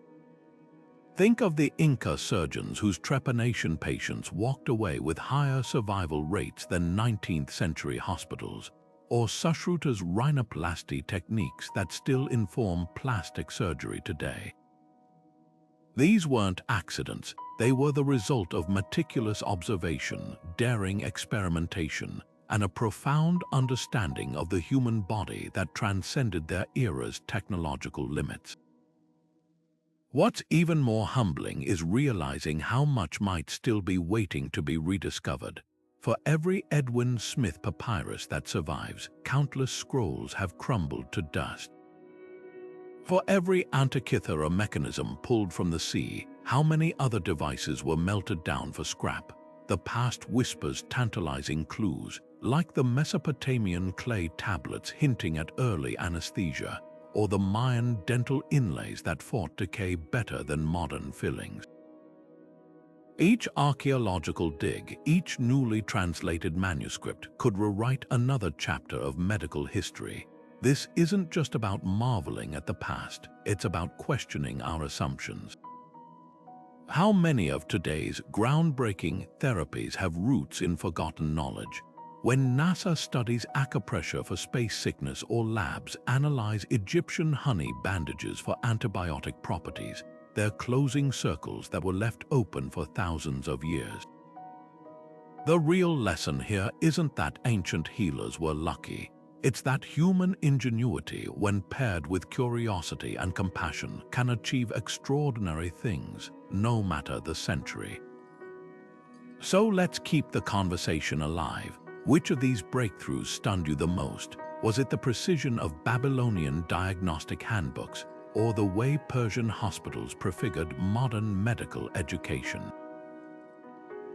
Think of the Inca surgeons whose trepanation patients walked away with higher survival rates than 19th century hospitals, or Sushruta's rhinoplasty techniques that still inform plastic surgery today. These weren't accidents, they were the result of meticulous observation, daring experimentation, and a profound understanding of the human body that transcended their era's technological limits. What's even more humbling is realizing how much might still be waiting to be rediscovered. For every Edwin Smith papyrus that survives, countless scrolls have crumbled to dust. For every Antikythera mechanism pulled from the sea, how many other devices were melted down for scrap? The past whispers tantalizing clues, like the Mesopotamian clay tablets hinting at early anesthesia, or the Mayan dental inlays that fought decay better than modern fillings. Each archaeological dig, each newly translated manuscript could rewrite another chapter of medical history. This isn't just about marveling at the past, it's about questioning our assumptions. How many of today's groundbreaking therapies have roots in forgotten knowledge? When NASA studies acupressure for space sickness or labs analyze Egyptian honey bandages for antibiotic properties, they're closing circles that were left open for thousands of years. The real lesson here isn't that ancient healers were lucky. It's that human ingenuity, when paired with curiosity and compassion, can achieve extraordinary things, no matter the century. So let's keep the conversation alive. Which of these breakthroughs stunned you the most? Was it the precision of Babylonian diagnostic handbooks, or the way Persian hospitals prefigured modern medical education?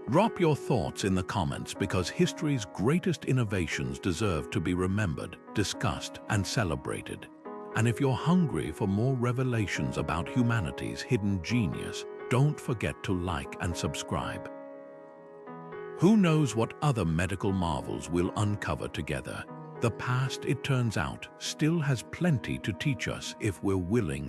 Drop your thoughts in the comments, because history's greatest innovations deserve to be remembered, discussed, and celebrated. And if you're hungry for more revelations about humanity's hidden genius, don't forget to like and subscribe. Who knows what other medical marvels we'll uncover together? The past, it turns out, still has plenty to teach us if we're willing